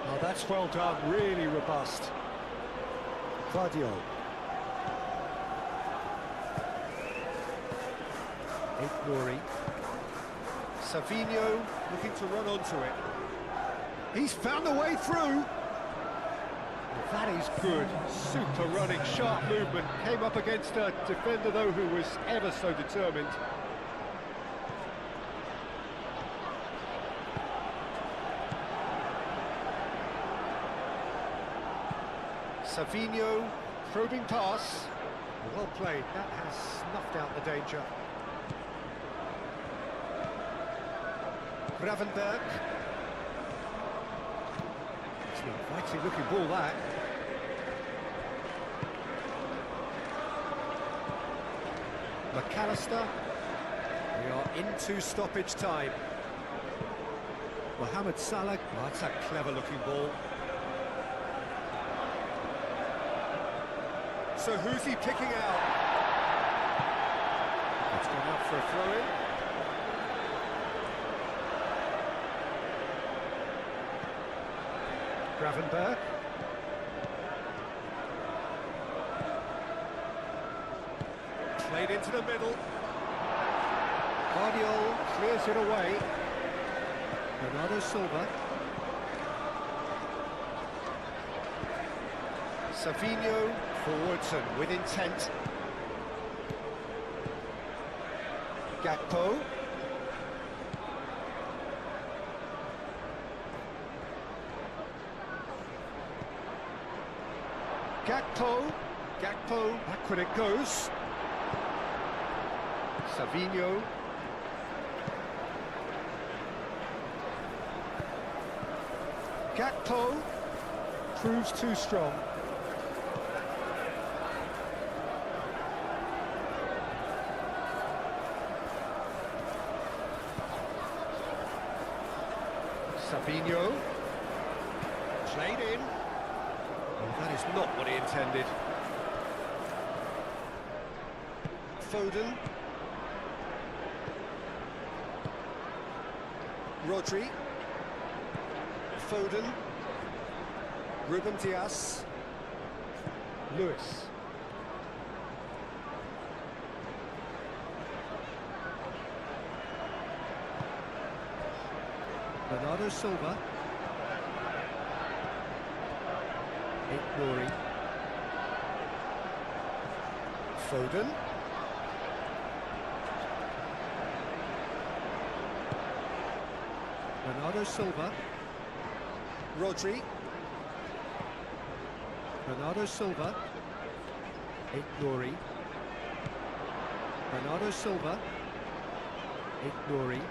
Oh, that's well done, really robust. Guardiola. Nouri. Savinho looking to run onto it. He's found a way through. That is good. Super running, sharp movement. Came up against a defender, though, who was ever so determined. Savinho, probing pass. Well played. That has snuffed out the danger. Gravenberg. It's an inviting looking ball, that. McAllister. We are into stoppage time. Mohamed Salah. Oh, that's a clever looking ball. So who's he picking out? It's gone out for a throw-in. Gravenberg. Played into the middle. Guardiola clears it away. Bernardo Silva. Savinho forwards and with intent. Gakpo. Gakpo, back when it goes. Savinho. Gakpo proves too strong. Savinho. Played in. Oh, that is not what he intended. Foden. Rodri. Foden. Ruben Dias. Lewis. Bernardo Silva. Nouri. Foden. Bernardo Silva. Rodri. Bernardo Silva. Nouri. Bernardo Silva. Nouri.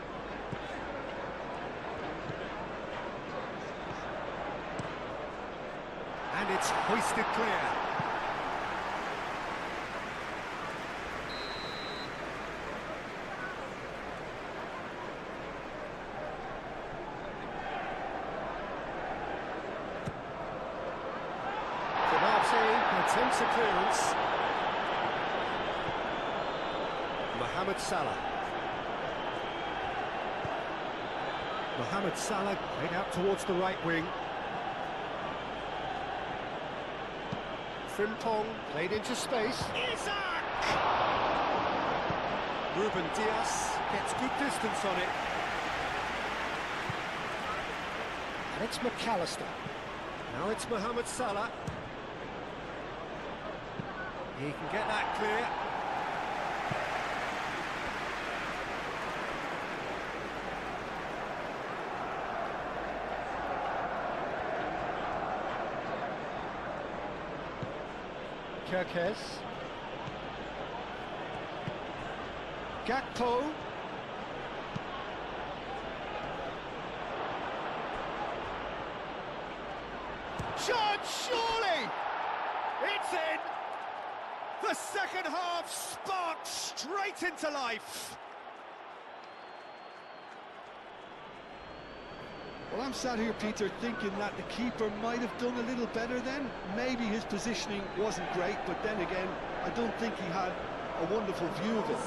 And it's hoisted clear. Attempts a clearance. Mohamed Salah. Mohamed Salah played out towards the right wing. Frimpong played into space. Isaac! Ruben Diaz gets good distance on it. And it's McAllister. Now it's Mohamed Salah. He can get that clear. Kirkes. Gakpo. Shot, surely! It's in! The second half sparked straight into life! Well, I'm sat here, Peter, thinking that the keeper might have done a little better then. Maybe his positioning wasn't great, but then again, I don't think he had a wonderful view of it.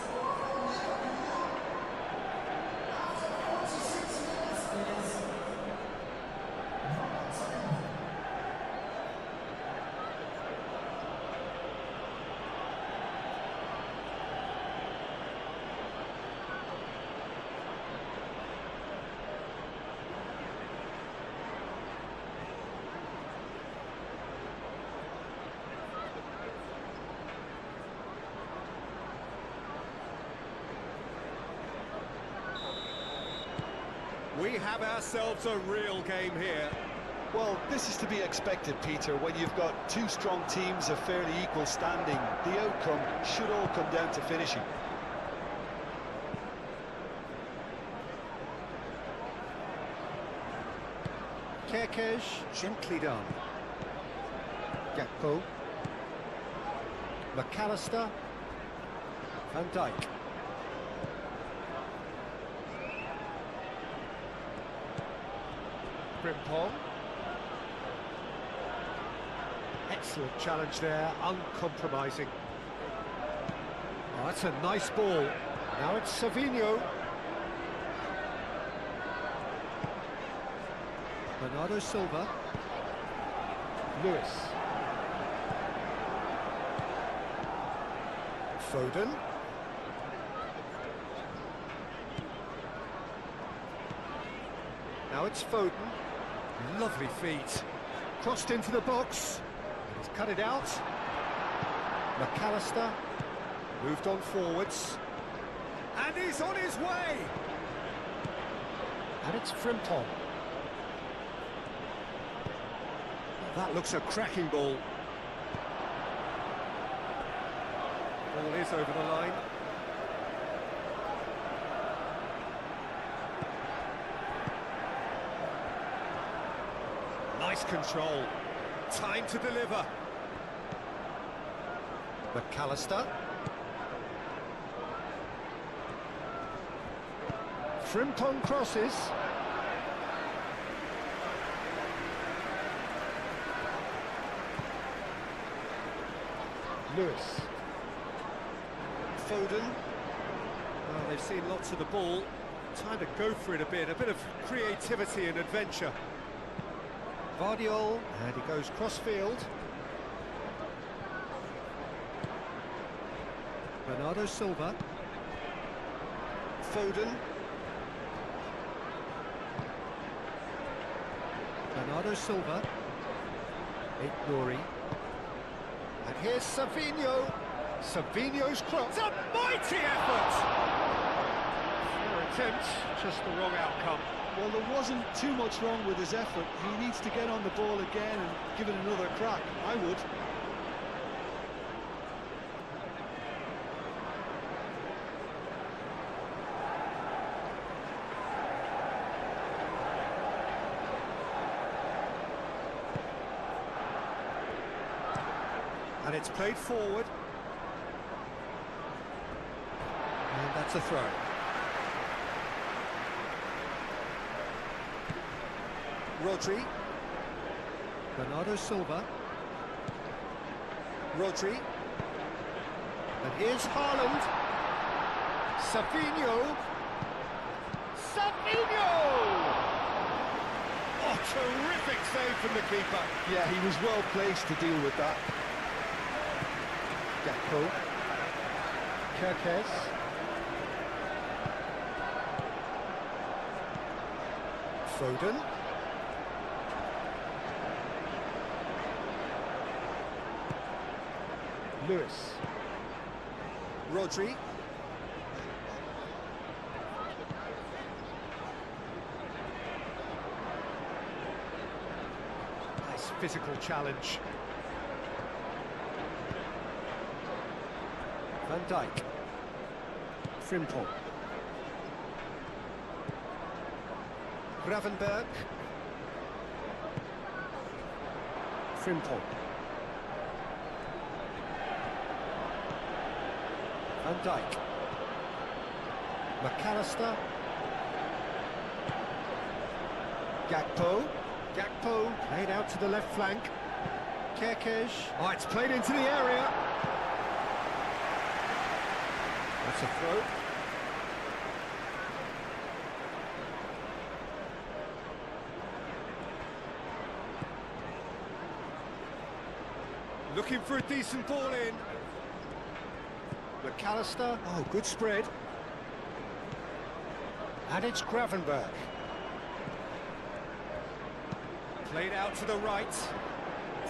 We have ourselves a real game here. Well, this is to be expected, Peter. When you've got two strong teams of fairly equal standing, the outcome should all come down to finishing. Kirkes, gently done. Gakpo. McAllister. Van Dijk. Frimpong. Excellent challenge there, uncompromising. Oh, that's a nice ball. Now it's Savinho. Bernardo Silva. Lewis. Foden. Now it's Foden. Lovely feet. Crossed into the box. He's cut it out. McAllister. Moved on forwards. And he's on his way! And it's Frimpong. That looks a cracking ball. Ball is over the line. Nice control. Time to deliver. McAllister. Frimpong crosses. Lewis. Foden. Well, they've seen lots of the ball. Time to go for it a bit of creativity and adventure. Vardiol, and he goes cross-field. Bernardo Silva. Foden. Bernardo Silva. Nouri. And here's Savinho. Savinho's cross. It's a mighty effort! Fair attempt, just the wrong outcome. Well, there wasn't too much wrong with his effort. He needs to get on the ball again and give it another crack. I would. And it's played forward. And that's a throw. Rodri. Bernardo Silva. Rodri. And here's Haaland. Savinho. Savinho! Oh, terrific save from the keeper. Yeah, he was well placed to deal with that. Gakpo. Kirkes. Foden. Lewis. Rodri. Nice physical challenge. Van Dijk. Frimpong. Gravenberg. Frimpong. Van Dijk. McAllister. Gakpo. Gakpo played out to the left flank. Kirkes. Oh, it's played into the area. That's a throw. Looking for a decent ball in. McAllister. Oh, good spread. And it's Gravenberg. Played out to the right.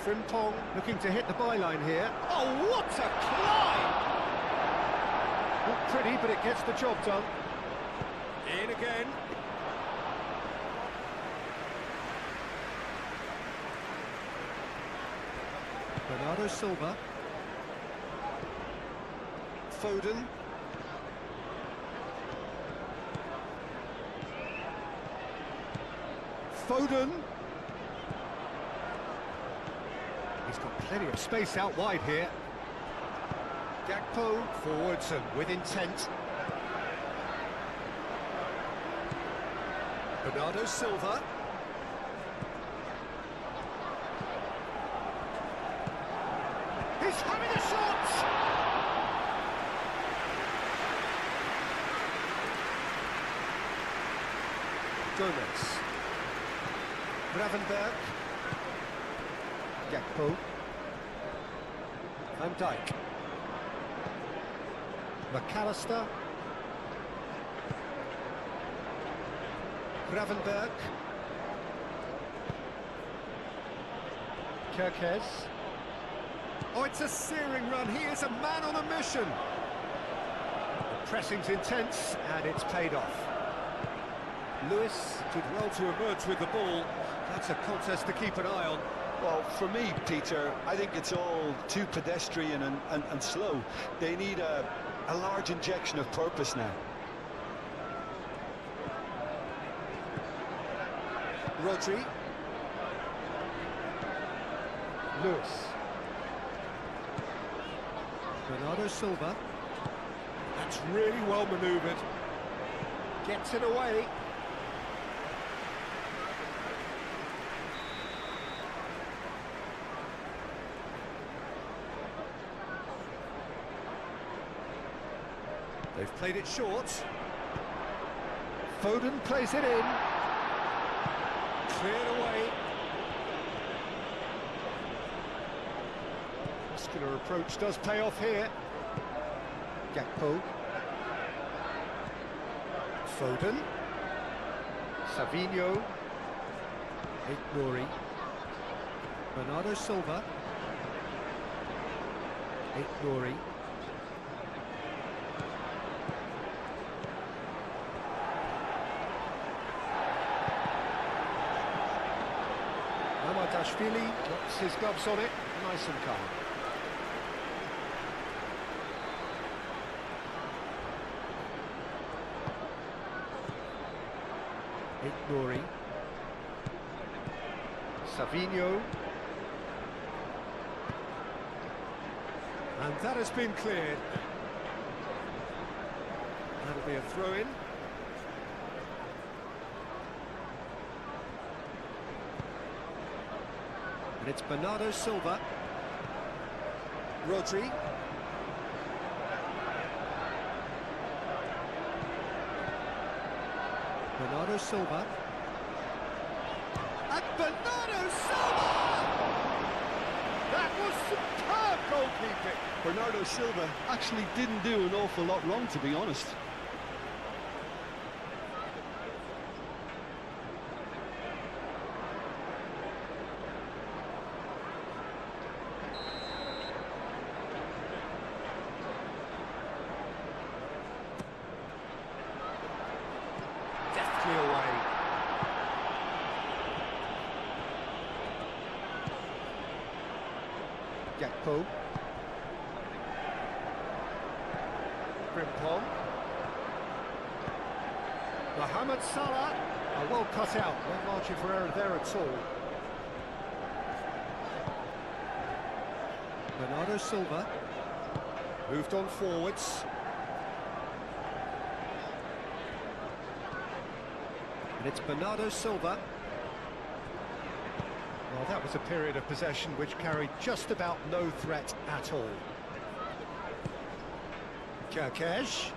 Frimpong looking to hit the byline here. Oh, what a climb! Not pretty, but it gets the job done. In again. Bernardo Silva. Foden. Foden. He's got plenty of space out wide here. Gakpo forwards and with intent. Bernardo Silva. He's having a shot! Gomez. Gravenberg. Gakpo. Van Dijk. McAllister. Gravenberg. Kirkes. Oh, it's a searing run. He is a man on a mission. The pressing's intense, and it's paid off. Lewis did well to emerge with the ball. That's a contest to keep an eye on. Well, for me, Peter, I think it's all too pedestrian and slow. They need a large injection of purpose now. Rodri. Lewis. Bernardo Silva. That's really well manoeuvred. Gets it away. They've played it short. Foden plays it in. Cleared away. Muscular approach does pay off here. Gakpo. Foden. Savinho. Aït-Nouri. Bernardo Silva. Aït-Nouri. Dashvili drops his gloves on it, nice and calm. Aït-Nouri. Savinho. And that has been cleared. That'll be a throw-in. And it's Bernardo Silva. Rodri. Bernardo Silva. And Bernardo Silva! That was superb Superb goalkeeping. Bernardo Silva actually didn't do an awful lot wrong, to be honest. Deftly away. Gakpo. Frimpong. Mohamed Salah. Well cut out. No margin for error there at all. Bernardo Silva. Moved on forwards. And it's Bernardo Silva. Well, that was a period of possession which carried just about no threat at all. Kirkesh.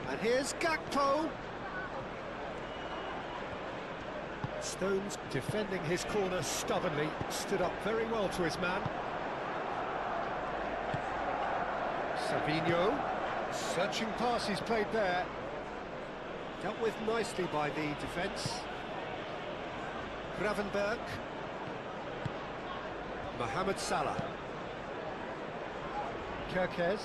And here's Gakpo. Stones defending his corner stubbornly, stood up very well to his man. Savinho. Searching pass he's played there. Dealt with nicely by the defence. Gravenberg. Mohamed Salah. Kirkesh.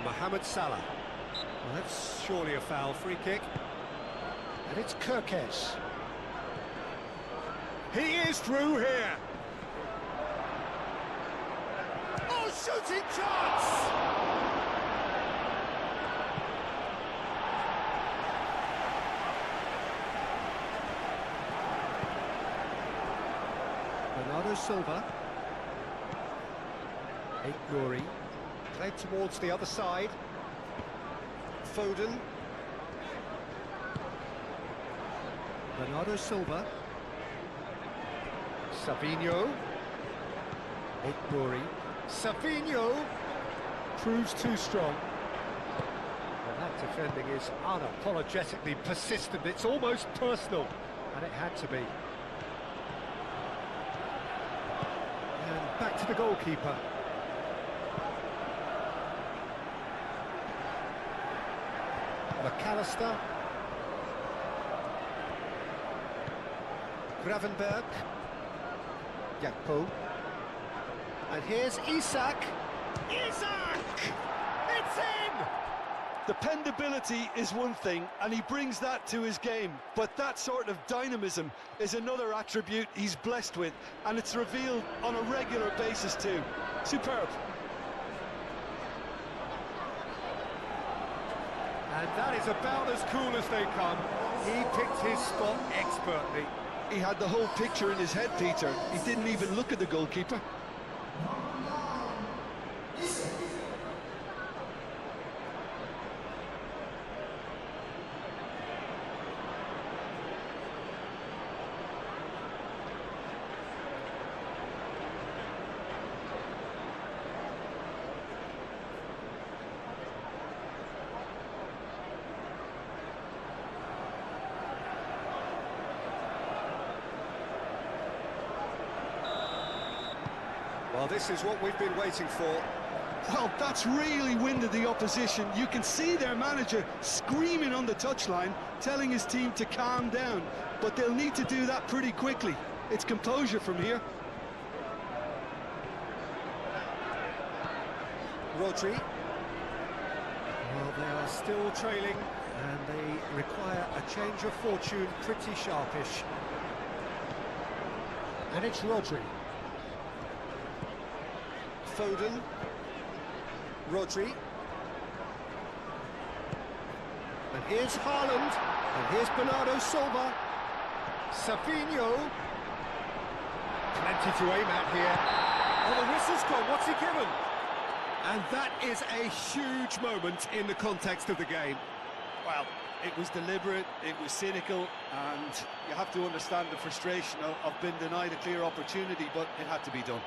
Mohamed Salah. Well, that's surely a foul, free kick. And it's Kirkesh. He is through here. Oh, shooting chance! Bernardo Silva. Nouri. Played towards the other side. Foden. Bernardo Silva. Savinho. Nouri. Savinho proves too strong. Well, that defending is unapologetically persistent. It's almost personal, and it had to be. And back to the goalkeeper. McAllister. Gravenberg. Gakpo. And here's Isak. Isak! It's in! Dependability is one thing, and he brings that to his game. But that sort of dynamism is another attribute he's blessed with, and it's revealed on a regular basis too. Superb. And that is about as cool as they come. He picked his spot expertly. He had the whole picture in his head, Peter. He didn't even look at the goalkeeper. Well, this is what we've been waiting for. Well, that's really winded the opposition. You can see their manager screaming on the touchline, telling his team to calm down. But they'll need to do that pretty quickly. It's composure from here. Rodri. Well, they are still trailing, and they require a change of fortune pretty sharpish. And it's Rodri. Foden. Rodri. And here's Haaland. And here's Bernardo Silva. Savinho. Plenty to aim at here. Oh, the whistle's gone. What's he given? And that is a huge moment in the context of the game. Well, it was deliberate, it was cynical, and you have to understand the frustration of being denied a clear opportunity, but it had to be done.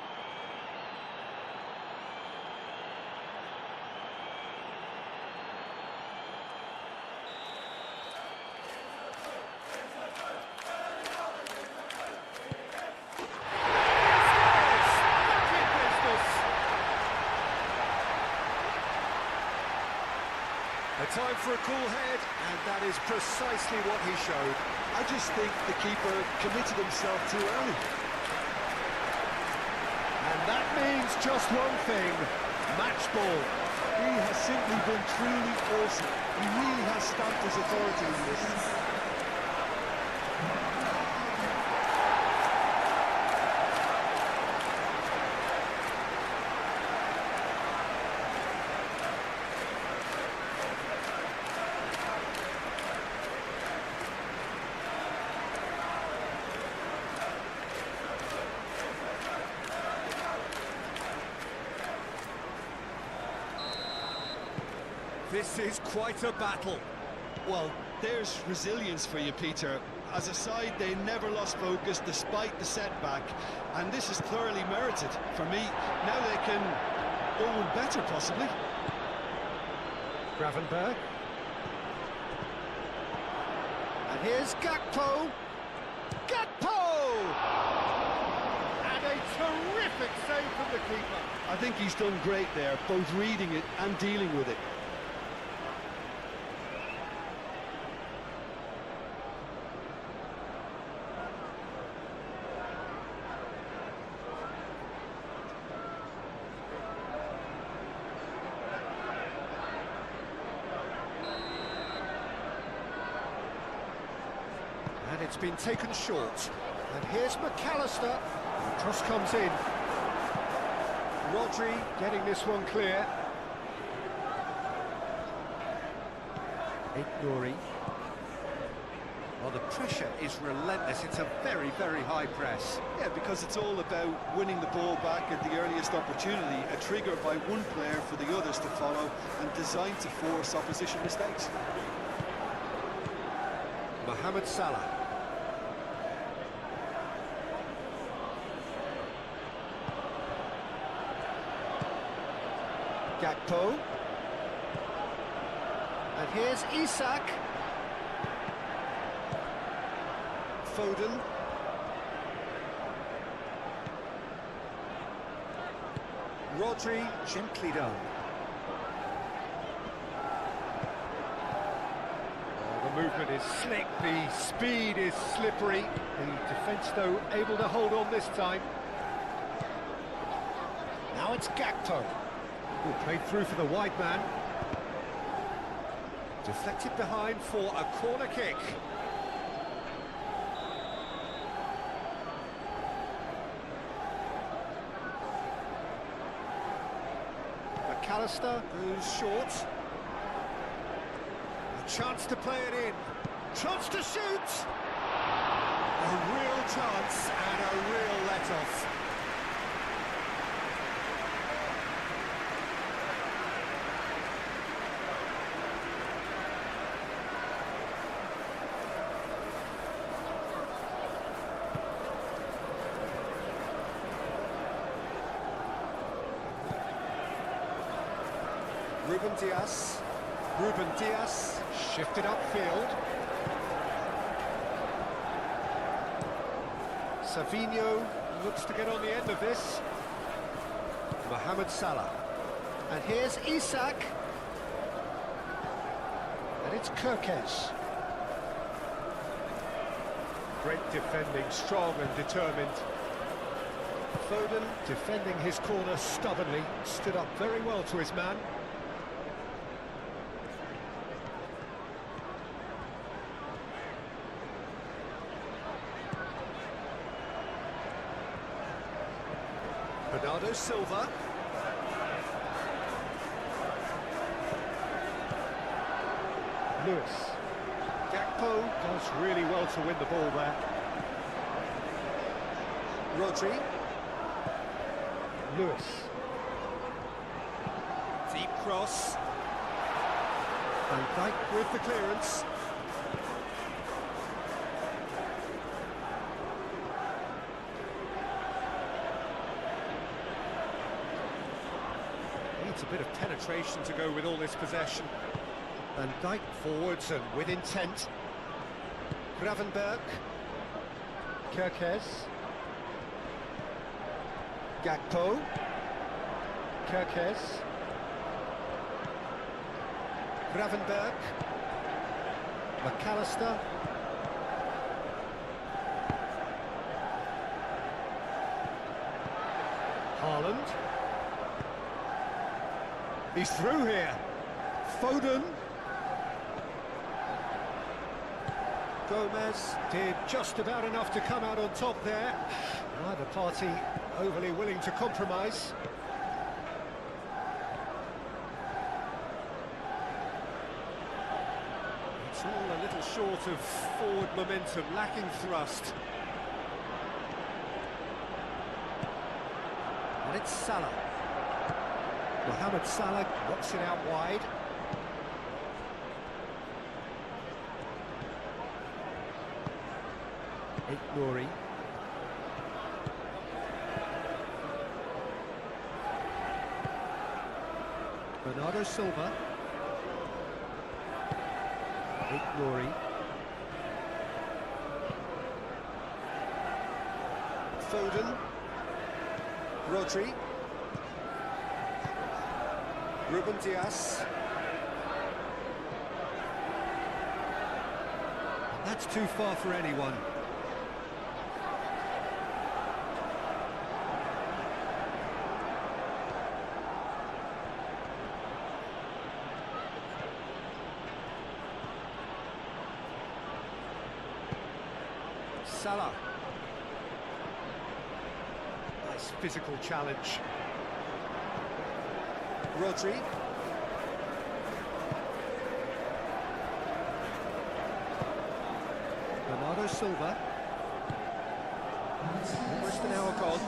Time for a cool head, and that is precisely what he showed. I just think the keeper committed himself too early. And that means just one thing, match ball. He has simply been truly awesome. He really has stamped his authority in this. This is quite a battle. Well, there's resilience for you, Peter. As a side, they never lost focus despite the setback, and this is thoroughly merited. For me, now they can go one better, possibly. Gravenberg. And here's Gakpo. Gakpo! And a terrific save from the keeper. I think he's done great there, both reading it and dealing with it. And it's been taken short. And here's McAllister. The cross comes in. Rodri getting this one clear. Ignouri. Well, the pressure is relentless. It's a very, very high press. Yeah, because it's all about winning the ball back at the earliest opportunity, a trigger by one player for the others to follow, and designed to force opposition mistakes. Mohamed Salah. Gakpo. And here's Isak. Foden. Rodri, gently done. The movement is slick, the speed is slippery. The defence, though, able to hold on this time. Now it's Gakpo. Who played through for the wide man. Deflected behind for a corner kick. McAllister goes short. A chance to play it in. Chance to shoot! A real chance and a real let-off. Ruben Diaz, shifted upfield. Savinho looks to get on the end of this. Mohamed Salah. And here's Isak. And it's Kirkes. Great defending, strong and determined. Foden defending his corner stubbornly, stood up very well to his man. Bernardo Silva. Lewis. Gakpo does really well to win the ball there. Rodri. Lewis. Deep cross. Van Dijk with the clearance. Needs a bit of penetration to go with all this possession. Van Dijk forwards and with intent. Gravenberg. Kirkes. Gakpo. Kirkes. Gravenberg. McAllister. Haaland. He's through here. Foden. Gomez did just about enough to come out on top there. Neither party overly willing to compromise. It's all a little short of forward momentum, lacking thrust. And it's Salah. Mohamed Salah knocks it out wide. Nouri. Bernardo Silva. Nouri. Foden. Rodri. Ruben Dias. That's too far for anyone. Salah. Nice physical challenge. Rodri. Bernardo Silva. Almost an hour gone.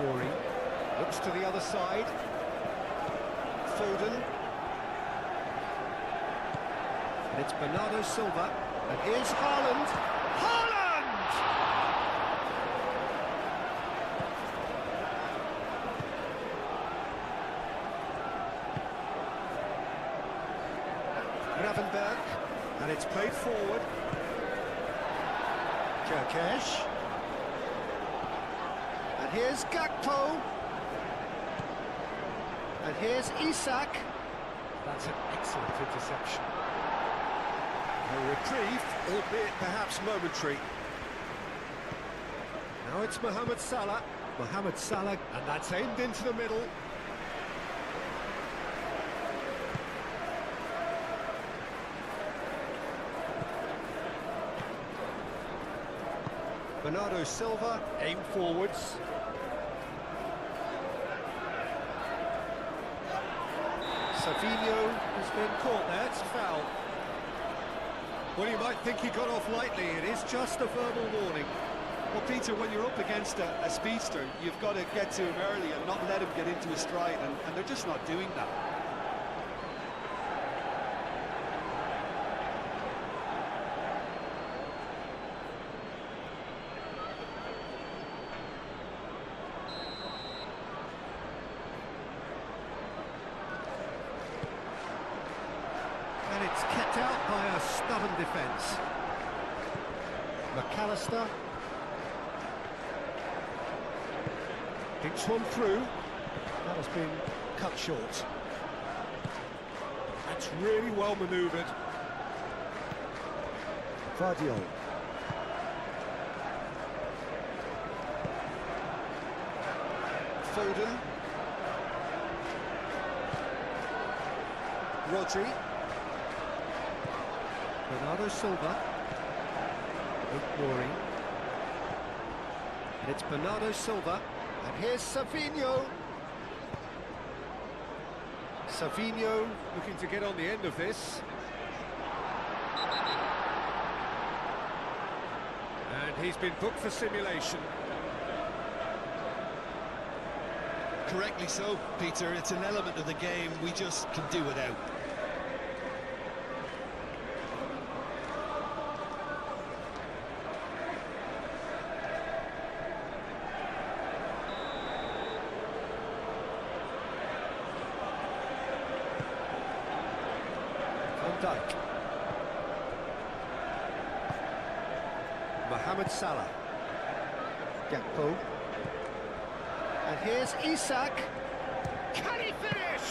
Nouri. Looks to the other side. Foden. And it's Bernardo Silva. And here's Haaland. Haaland! Gravenberg. And it's played forward. Kerkesh. And here's Gakpo. And here's Isak. That's an excellent interception. A reprieve, albeit perhaps momentary. Now it's Mohamed Salah. Mohamed Salah, and that's aimed into the middle. Bernardo Silva, aimed forwards. Savinho has been caught there, it's a foul. Well, you might think he got off lightly, it is just a verbal warning. Well, Peter, when you're up against a speedster, you've got to get to him early and not let him get into his stride, and they're just not doing that. And it's kept out by a stubborn defence. McAllister. Dinks one through. That has been cut short. That's really well manoeuvred. Vardiol. Foden. Rodri. Bernardo Silva. Nouri. And it's Bernardo Silva. And here's Savinho. Savinho looking to get on the end of this. And he's been booked for simulation. Correctly so, Peter. It's an element of the game we just can do without. Dijk. Mohamed Salah. Gakpo. And here's Isak. Can he finish?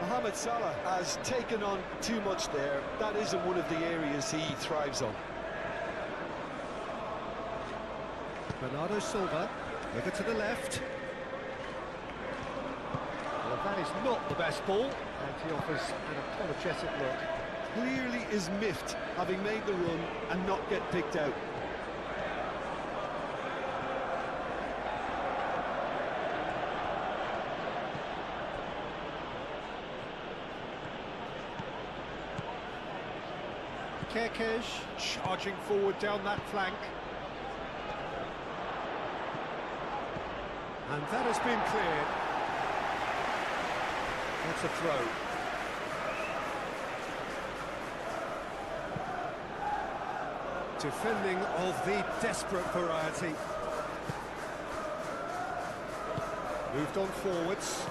Mohamed Salah has taken on too much there. That isn't one of the areas he thrives on. Bernardo Silva, over to the left. Well, that is not the best ball, and he offers an apologetic look. Clearly is miffed, having made the run and not get picked out. Kerkez charging forward down that flank. And that has been cleared. That's a throw. Defending of the desperate variety. Moved on forwards.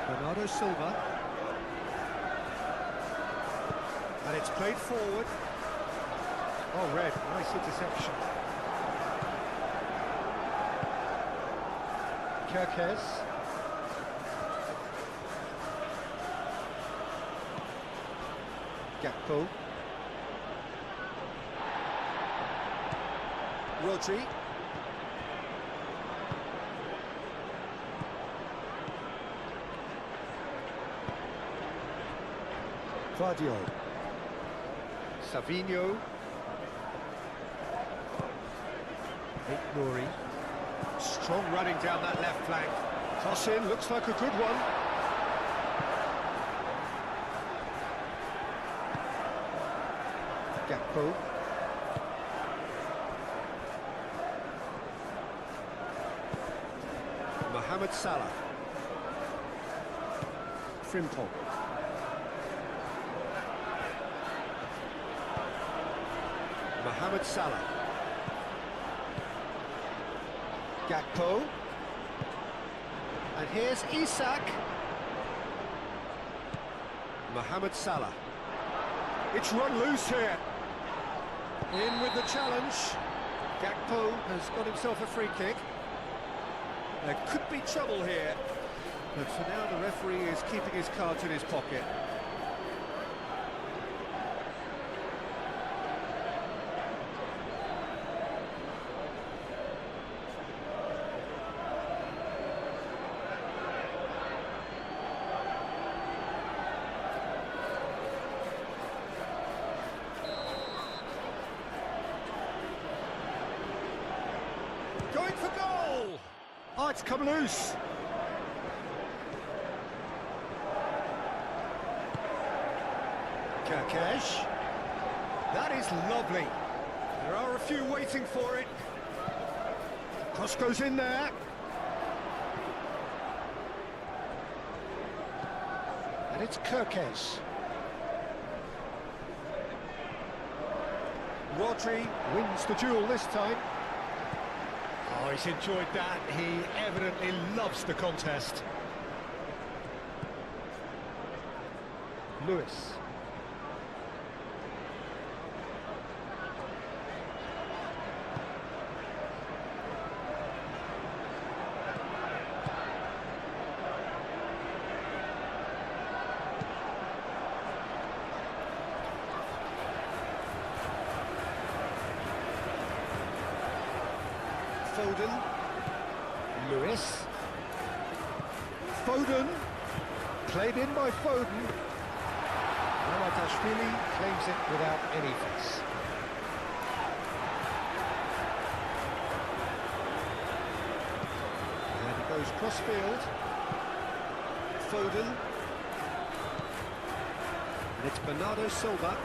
Bernardo Silva. And it's played forward. Oh, red, nice interception. Kerkez. Gakpo. Rodri. Vardio. Savinho. Nouri. Strong running down that left flank. Cross in, looks like a good one. Gakpo. Mohamed Salah. Frimpong. Mohamed Salah. Gakpo. And here's Isak. Mohamed Salah. It's run loose here. In with the challenge. Gakpo has got himself a free kick. There could be trouble here. But for now, the referee is keeping his cards in his pocket. Going for goal! Oh, it's come loose. Kerkez. That is lovely. There are a few waiting for it. Cross goes in there. And it's Kerkez. Rodri wins the duel this time. Oh, he's enjoyed that. He evidently loves the contest. Lewis. Foden. Lewis. Foden. Played in by Foden. Malatashvili claims it without any fuss. And it goes cross-field. Foden. And it's Bernardo Silva.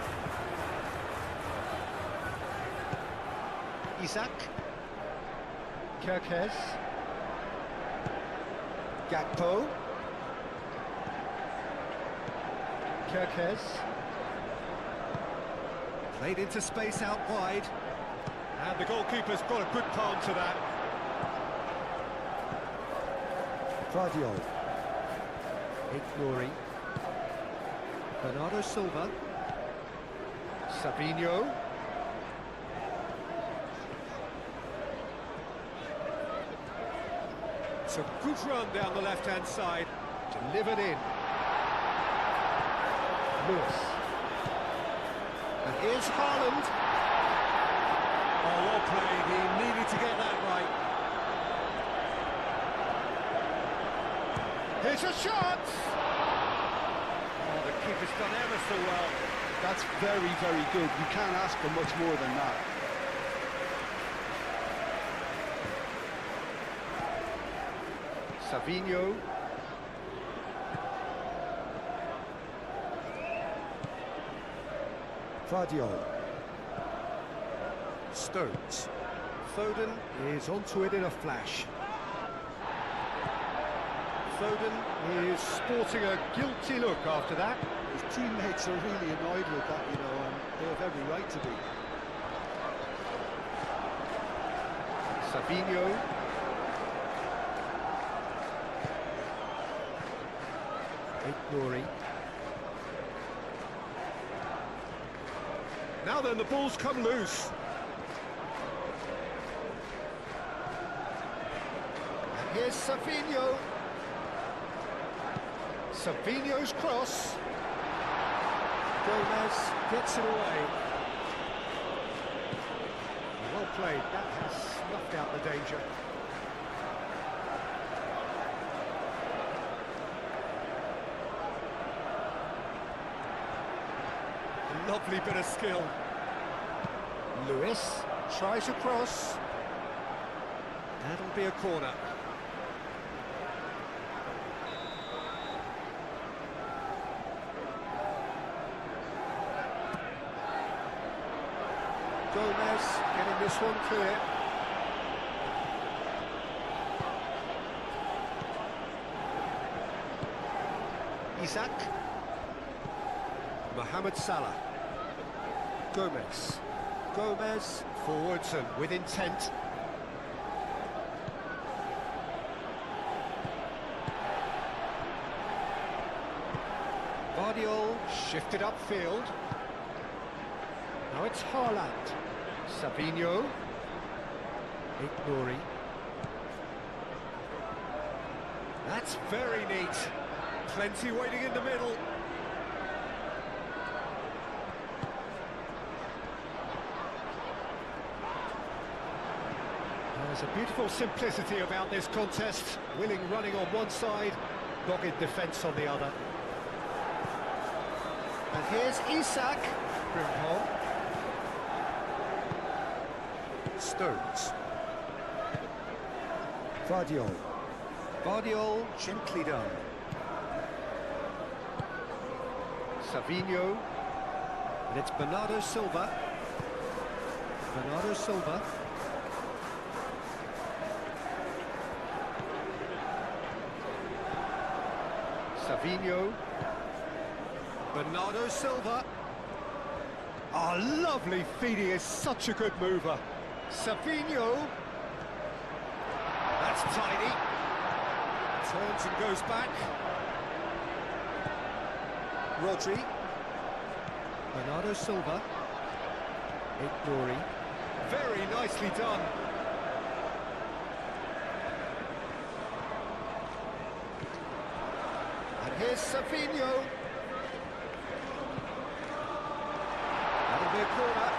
Isak. Kerkez. Gakpo. Kerkez. Played into space out wide. And the goalkeeper's got a good palm to that. Vardio. Nouri. Bernardo Silva. Savinho. It's a good run down the left-hand side. Delivered in. Lewis. And here's Haaland. Oh, well played. He needed to get that right. Here's a shot! Oh, the keeper's done ever so well. That's very, very good. You can't ask for much more than that. Savinho. Vardiol. Stones. Foden is onto it in a flash. Foden is sporting a guilty look after that. His teammates are really annoyed with that, you know, and they have every right to be. Savinho. Nouri. Now then, the ball's come loose. And here's Savinho. Savinho's cross. Gomez gets it away. Well played. That has snuffed out the danger. Lovely bit of skill. Lewis tries a cross. That'll be a corner. Gomez getting this one clear. Isaac. Mohamed Salah. Gomez. Gomez forwards and with intent. Vardiol shifted upfield. Now it's Haaland. Savinho. Nouri. That's very neat. Plenty waiting in the middle. There's a beautiful simplicity about this contest. Willing running on one side, dogged defence on the other. And here's Isak. Frimpong. Stones. Vardiol. Vardiol gently done. Savinho. And it's Bernardo Silva. Bernardo Silva. Savinho. Bernardo Silva. Oh, lovely feed. He is such a good mover. Savinho. That's tidy. Turns and goes back. Rodri. Bernardo Silva. Nouri. Very nicely done. And here's Savinho. That'll be a corner.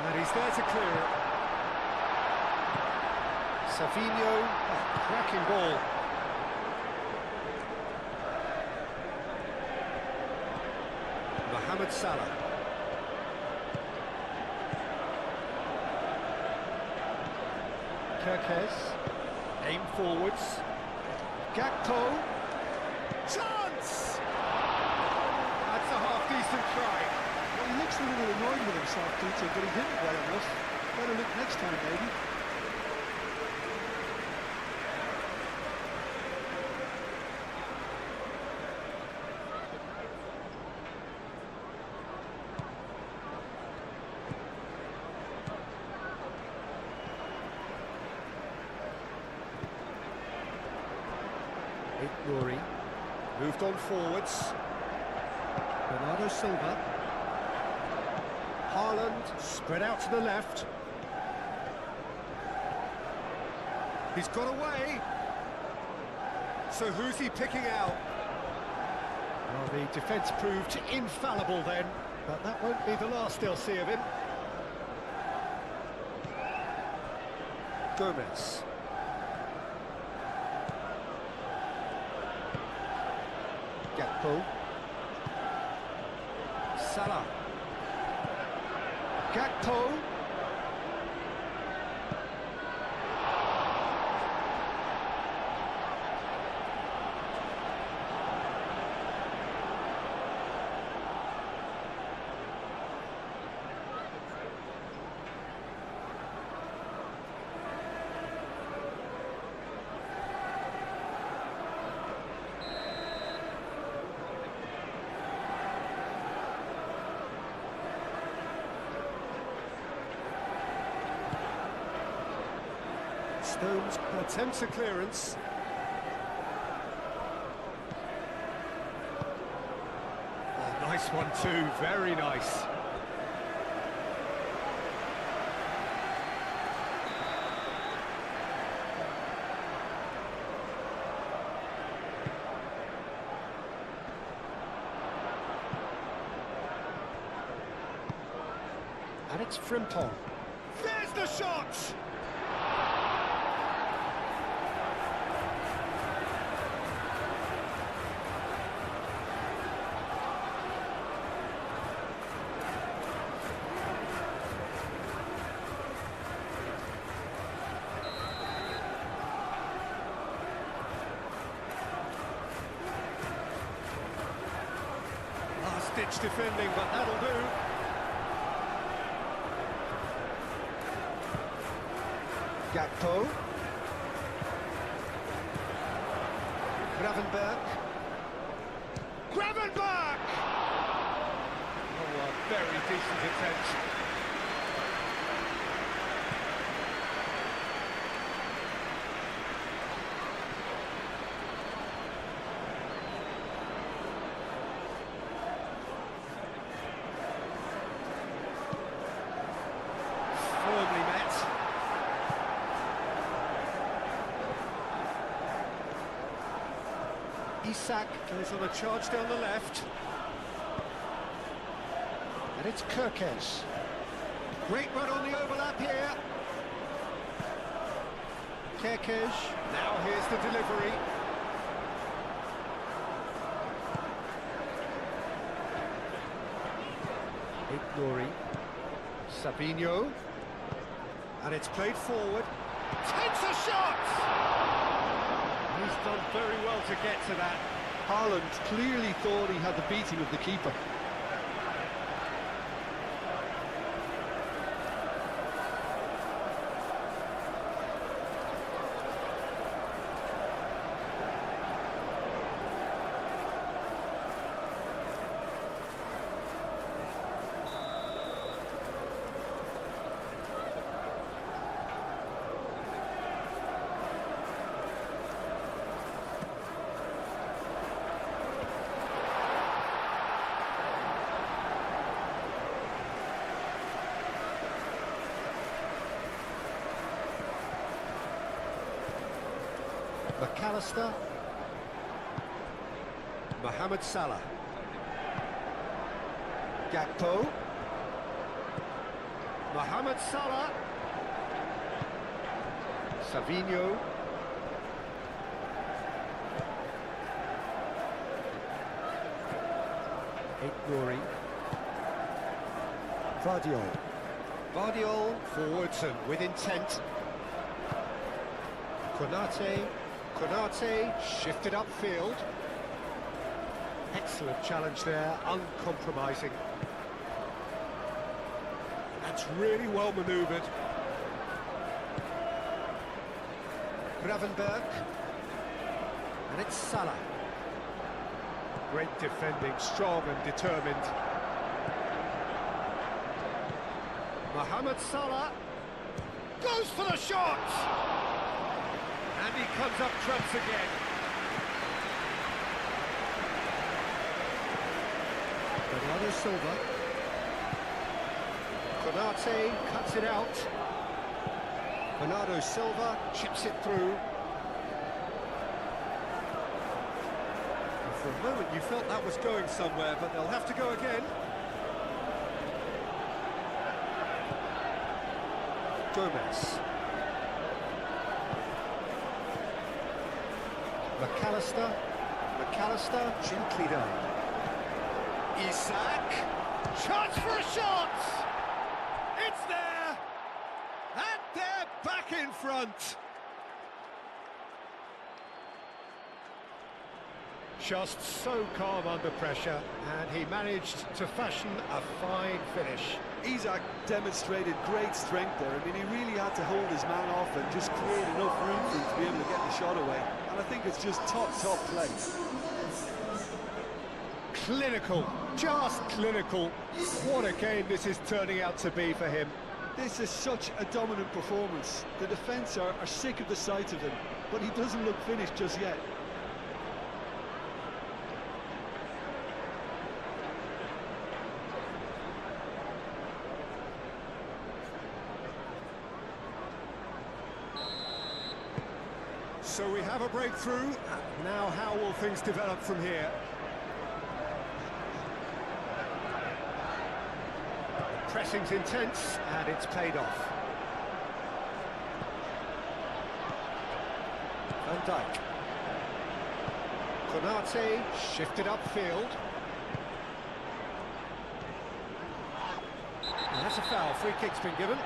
And he's there to clear it. Savinho, oh, cracking ball. Mohamed Salah. Kirkes, aim forwards. Gakpo. Chance! That's a half-decent try. Well, he looks a little annoyed with himself, Peter, but he did it well enough. Better look next time, maybe. Nouri moved on forwards. Bernardo Silva. Haaland spread out to the left. He's got away. So who's he picking out? Well, the defence proved infallible then, but that won't be the last they'll see of him. Gomez. Gakpo. Salah. Gakpo. Stones attempts a clearance. Oh, nice one too, very nice. And it's Frimpong. There's the shot! Last-ditch defending, but that'll do. Gakpo. Gravenberg. Gravenberg! Oh, a very decent attempt. Firmly met. Isak goes on a charge down the left. And it's Kirkes. Great run on the overlap here. Kirkes. Now here's the delivery. Ignori. Savinho. And it's played forward. Takes a shot! He's done very well to get to that. Haaland clearly thought he had the beating of the keeper. McAllister. Mohamed Salah. Gakpo. Mohamed Salah. Savinho. Ignori. Vardiol. Vardiol forwards and with intent. Konate. Konate shifted upfield. Excellent challenge there, uncompromising. That's really well manoeuvred. Gravenberg. And it's Salah. Great defending, strong and determined. Mohamed Salah goes for the shot! And he comes up trumps again. Bernardo Silva. Konate cuts it out. Bernardo Silva chips it through. And for a moment you felt that was going somewhere, but they'll have to go again. Gomez. McAllister, gently done. Isak, chance for a shot! It's there! And they're back in front! Just so calm under pressure, and he managed to fashion a fine finish. Isak demonstrated great strength there. I mean, he really had to hold his man off and just create enough room for him to be able to get the shot away. And I think it's just top play. Clinical, just clinical. What a game this is turning out to be for him. This is such a dominant performance. The defence are sick of the sight of him, but he doesn't look finished just yet. So we have a breakthrough. Now how will things develop from here? Pressing's intense, and it's paid off. Van Dijk. Konate shifted upfield. And that's a foul. Free kick's been given.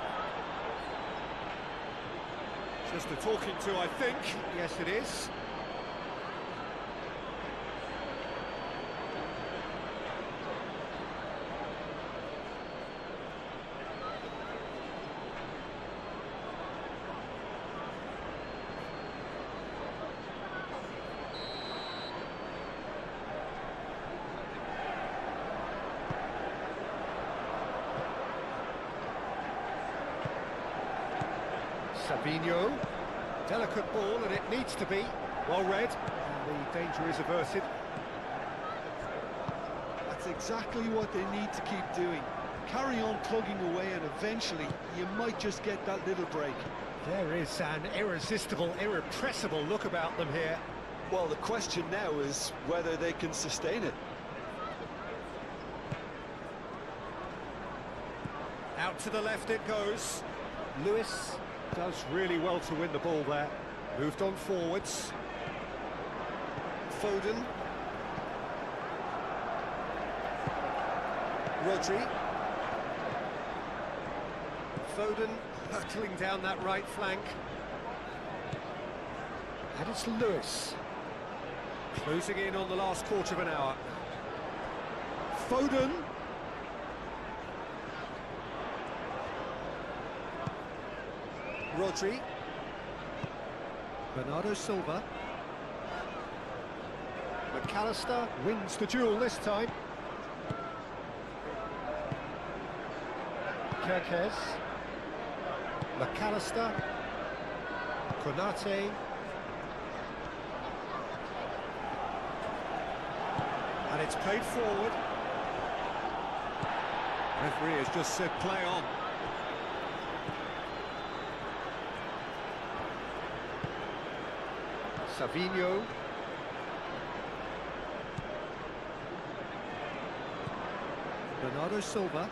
Just a talking to, I think. Yes, it is. Savino, delicate ball, and it needs to be well read, and the danger is averted. That's exactly what they need to keep doing. Carry on plugging away, and eventually you might just get that little break. There is an irresistible, irrepressible look about them here. Well, the question now is whether they can sustain it. Out to the left it goes. Lewis does really well to win the ball there. Moved on forwards. Foden. Rodri. Foden hurtling down that right flank. And it's Lewis. Closing in on the last quarter of an hour. Foden. Rodri. Bernardo Silva. McAllister wins the duel this time. Kerkez. McAllister. Konate. And it's played forward. Referee has just said play on. Savino. Bernardo Silva.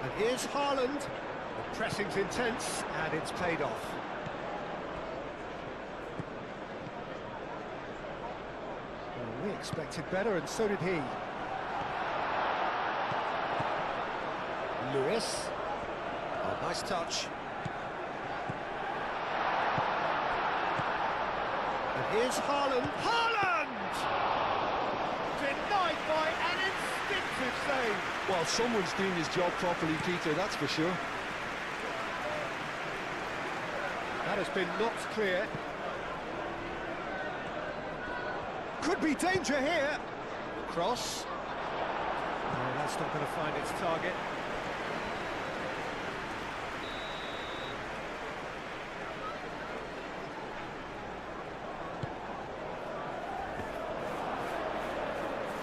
And here's Haaland. The pressing's intense, and it's paid off. Well, we expected better, and so did he. Lewis. Oh, nice touch. Here's Haaland. Haaland! Denied by an instinctive save. Well, someone's doing his job properly, Peter, that's for sure. That has been knocked clear. Could be danger here. Cross. No, that's not going to find its target.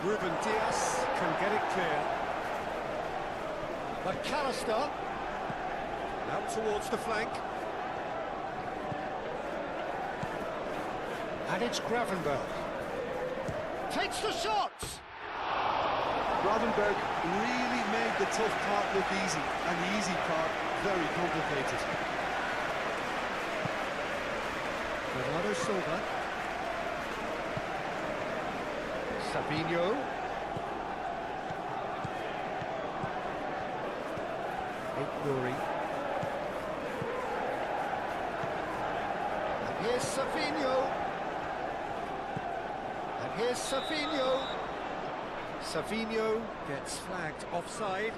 Ruben Dias can get it clear. McAllister. Out towards the flank. And it's Gravenberg. Takes the shot! Gravenberg really made the tough part look easy, and the easy part very complicated. Bernardo Silva. Savinho. Nouri. And here's Savinho. And here's Savinho. Savinho gets flagged offside.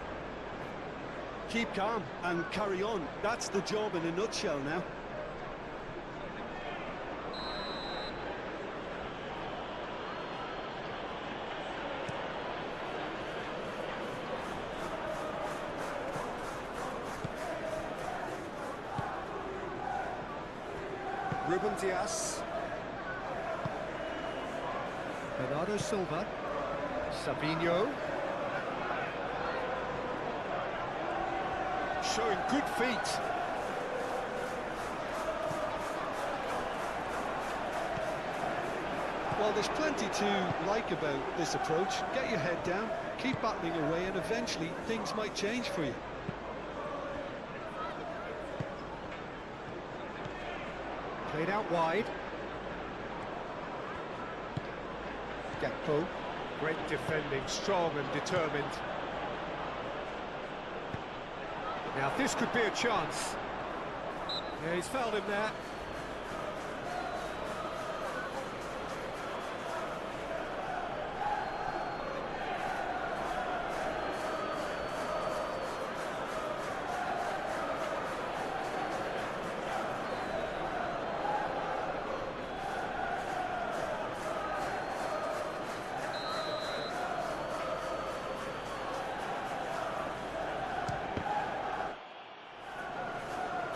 Keep calm and carry on. That's the job in a nutshell now. Ruben Dias. Bernardo Silva. Savinho. Showing good feet. Well, there's plenty to like about this approach. Get your head down, keep battling away, and eventually things might change for you. Played out wide. Gakpo. Great defending, strong and determined. Now this could be a chance. Yeah, he's fouled him there.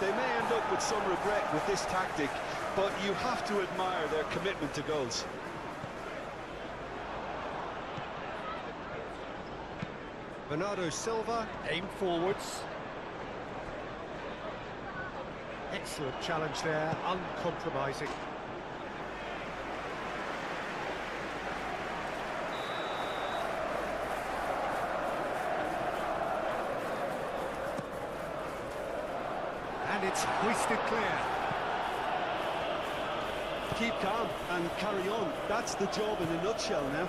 They may end up with some regret with this tactic, but you have to admire their commitment to goals. Bernardo Silva aimed forwards. Excellent challenge there, uncompromising. And it's hoisted clear. Keep calm and carry on. That's the job in a nutshell now.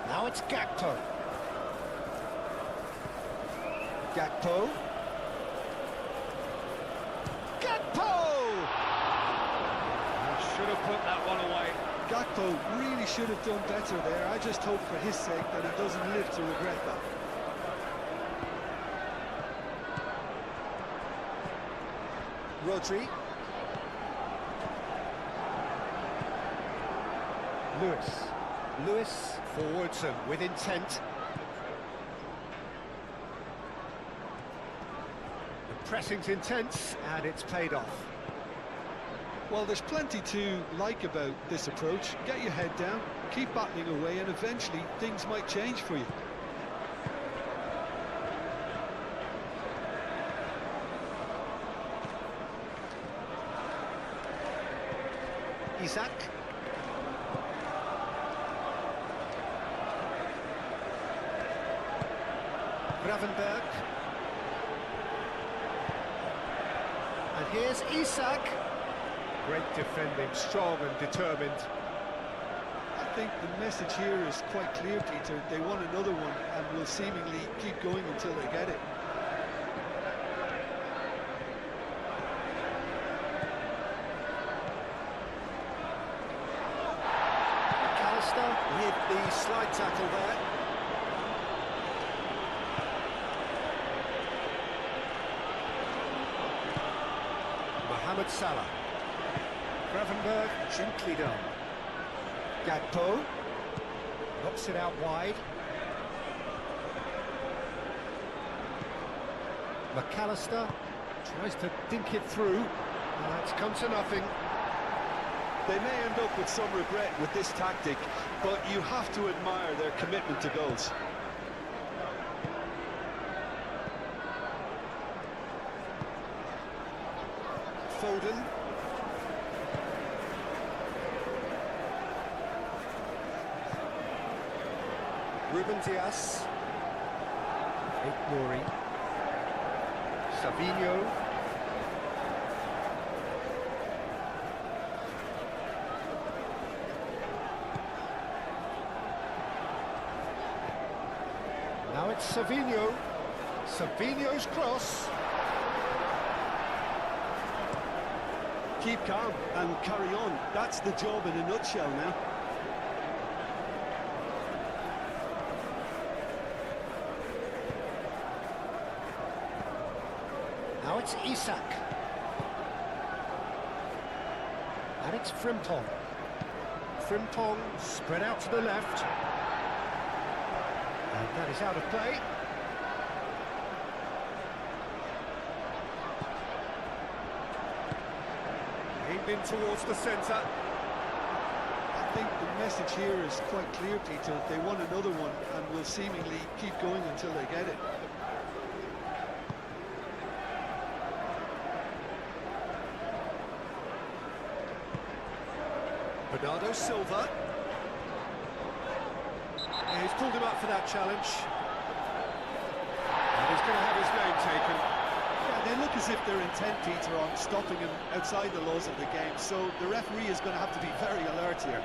Now it's Gakpo. Gakpo. Gakpo! Should have put that one away. Gakpo really should have done better there. I just hope for his sake that he doesn't live to regret that. Rodri. Lewis forwards and with intent. The pressing's intense and it's paid off. Well, there's plenty to like about this approach. Get your head down, keep battling away, and eventually things might change for you. Isak. Gravenberg. And here's Isak. Great defending, strong and determined. I think the message here is quite clear, Peter. They want another one and will seemingly keep going until they get it. With the slide tackle there. Mohamed Salah. Gravenberg gently done. Gakpo knocks it out wide. McAllister tries to dink it through. And it's come to nothing. They may end up with some regret with this tactic, but you have to admire their commitment to goals. Foden. Ruben Dias. Glory. Savinho. Now it's Savinho. Savinho's cross. Keep calm and carry on. That's the job in a nutshell now. Now it's Isak. And it's Frimpong. Frimpong spread out to the left. And that is out of play. Aimed in towards the centre. I think the message here is quite clear, Peter. They want another one and will seemingly keep going until they get it. Bernardo Silva. Yeah, he's pulled him up for that challenge. And he's going to have his name taken. Yeah, they look as if they're intent, Peter, on stopping him outside the laws of the game, so the referee is going to have to be very alert here.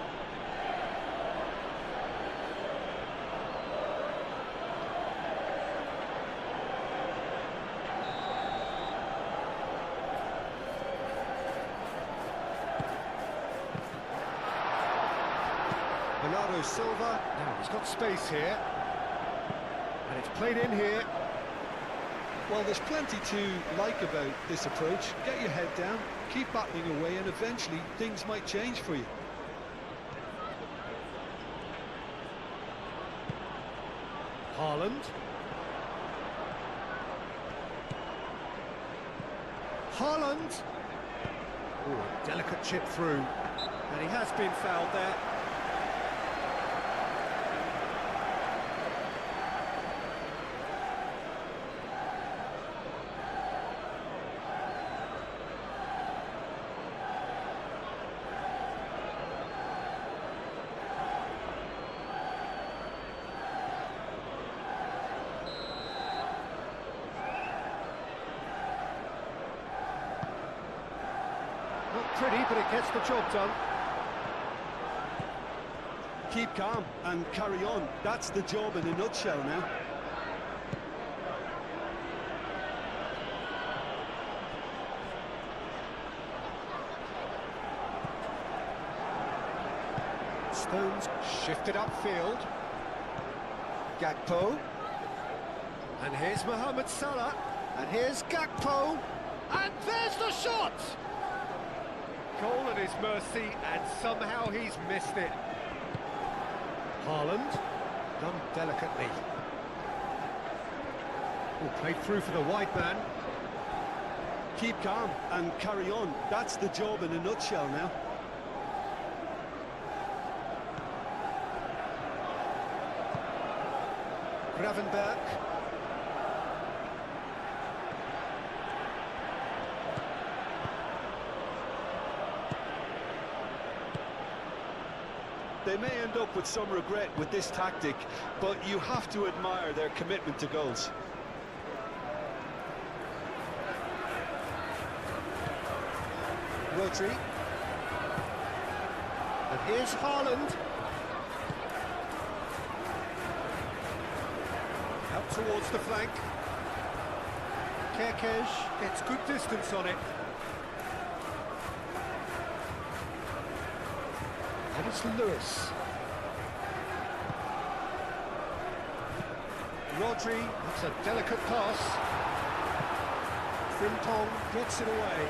Bernardo Silva, now he's got space here. And it's played in here. Well, there's plenty to like about this approach. Get your head down, keep battling away, and eventually things might change for you. Haaland. Haaland. Oh, a delicate chip through. And he has been fouled there. Not pretty, but it gets the job done. Keep calm and carry on. That's the job in a nutshell now. Stones shifted upfield. Gakpo. And here's Mohamed Salah. And here's Gakpo. And there's the shot! Goal at his mercy, and somehow he's missed it. Haaland, done delicately. Played through for the wide man. Keep calm and carry on. That's the job in a nutshell now. Gravenberg. They may end up with some regret with this tactic, but you have to admire their commitment to goals. Rodri. And here's Haaland. Out towards the flank. Kerkez gets good distance on it. And it's Lewis. Rodri, that's a delicate pass. Frimpong gets it away.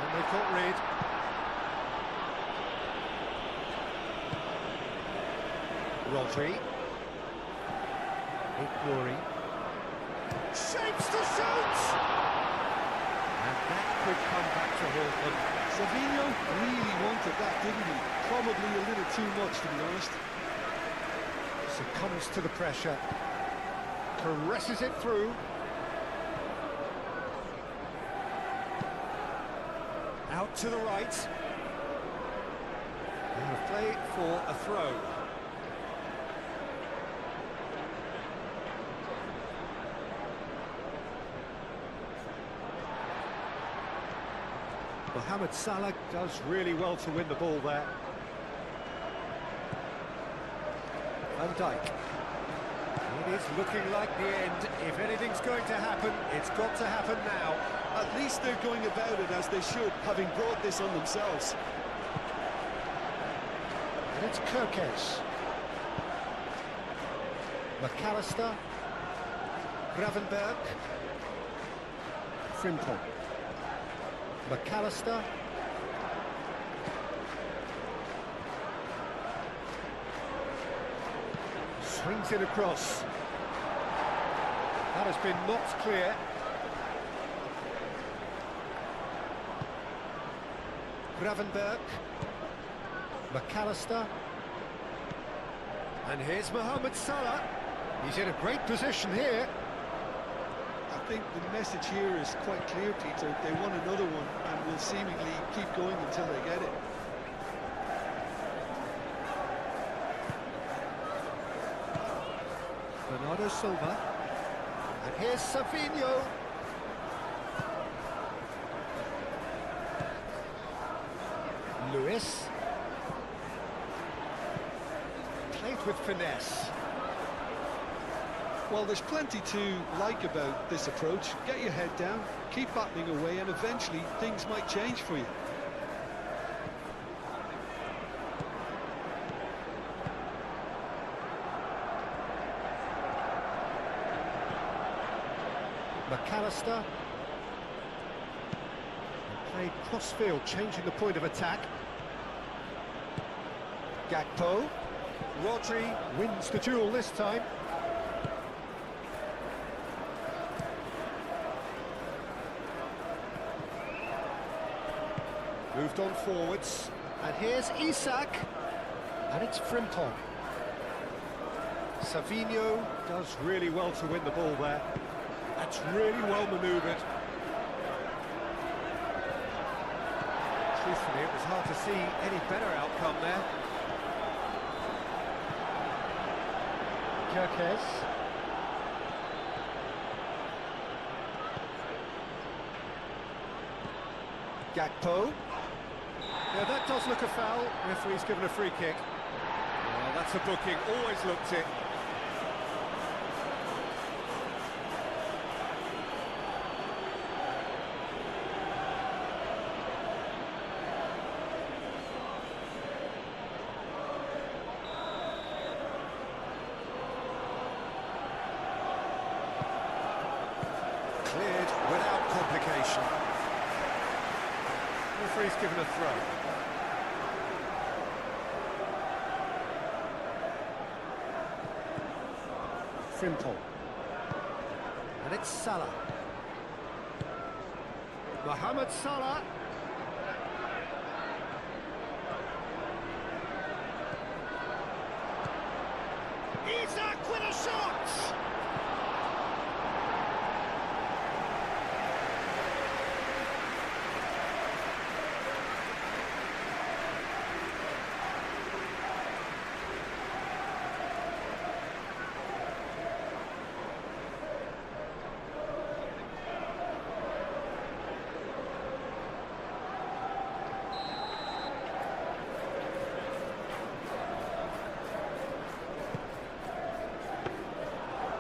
And they've got rid. Rodri. Glory. Shapes to shoot! And that could come back to haunt them. Savinho really wanted that, didn't he? Probably a little too much, to be honest. Succumbs to the pressure. Caresses it through. Out to the right. And a play for a throw. Mohamed Salah does really well to win the ball there. Van Dijk. It is looking like the end. If anything's going to happen, it's got to happen now. At least they're going about it as they should, having brought this on themselves. And it's Kirkes. McAllister. Gravenberg. Frimpong. McAllister. Swings it across. That has been knocked clear. Gravenberg. McAllister. And here's Mohamed Salah. He's in a great position here. I think the message here is quite clear, Peter. They want another one and will seemingly keep going until they get it. Bernardo Silva. And here's Savinho. Lewis. Played with finesse. Well, there's plenty to like about this approach. Get your head down, keep battling away, and eventually things might change for you. McAllister. Played cross-field, changing the point of attack. Gakpo. Rodri wins the duel this time. Moved on forwards. And here's Isak. And it's Frimpong. Savinho does really well to win the ball there. That's really well manoeuvred. Truthfully, it was hard to see any better outcome there. Kirkes. Gakpo. Yeah, that does look a foul. Referee's given a free kick. Well, that's a booking. Always looked it. Cleared without complication. Referee's given a throw. Frimpong. And it's Salah. Mohamed Salah. Isak with a shot!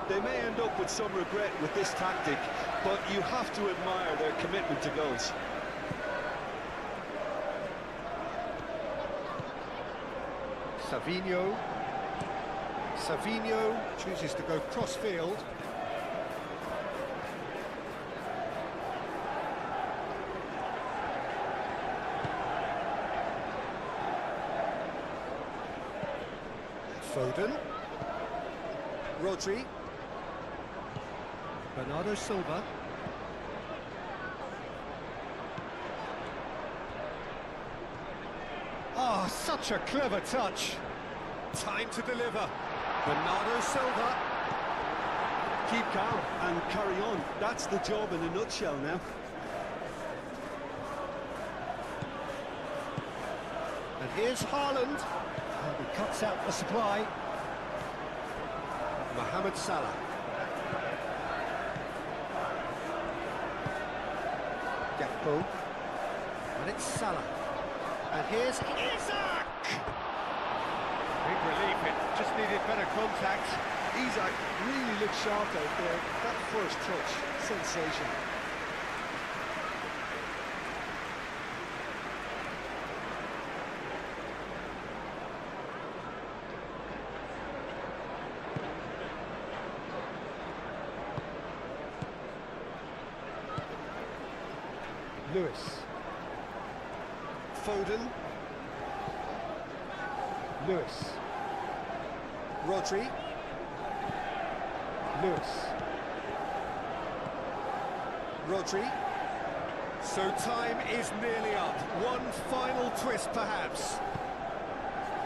They may end up with some regret with this tactic, but you have to admire their commitment to goals. Savinho. Savinho chooses to go cross-field. Foden. Rodri. Bernardo Silva. Oh, such a clever touch. Time to deliver. Bernardo Silva. Keep calm and carry on. That's the job in a nutshell now. And here's Haaland. Oh, he cuts out the supply. Mohamed Salah. Gakpo. And it's Salah. And here's Isaac! Big relief, it just needed better contact. Isaac really looked sharp out there. That first touch, sensational. Lewis. Foden. Lewis. Rodri. Lewis. Rodri. So time is nearly up. One final twist, perhaps.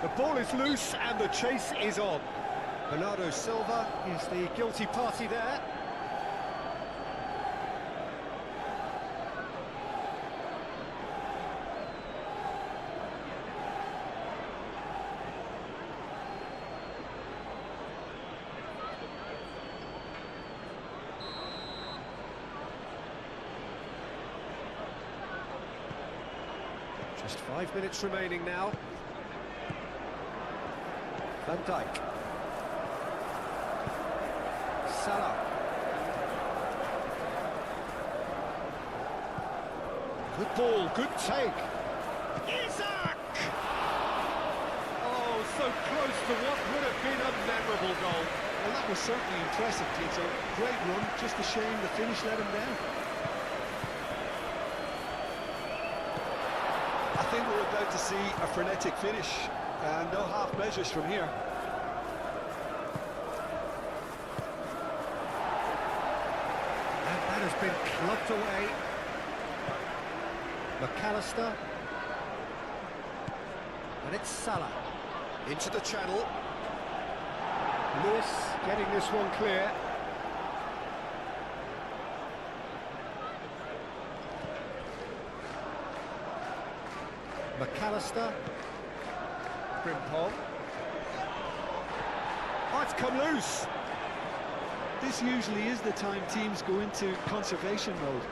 The ball is loose and the chase is on. Bernardo Silva is the guilty party there. Just 5 minutes remaining now. Van Dijk. Salah. Good ball, good take. Isaac! Oh, so close to what would have been a memorable goal. Well, that was certainly impressive, Peter. Great run, just a shame the finish let him down. I think we're about to see a frenetic finish, and no half measures from here. And that has been clubbed away. McAllister. And it's Salah. Into the channel. Lewis getting this one clear. McAllister. Frimpong. Oh, it's come loose. This usually is the time teams go into conservation mode.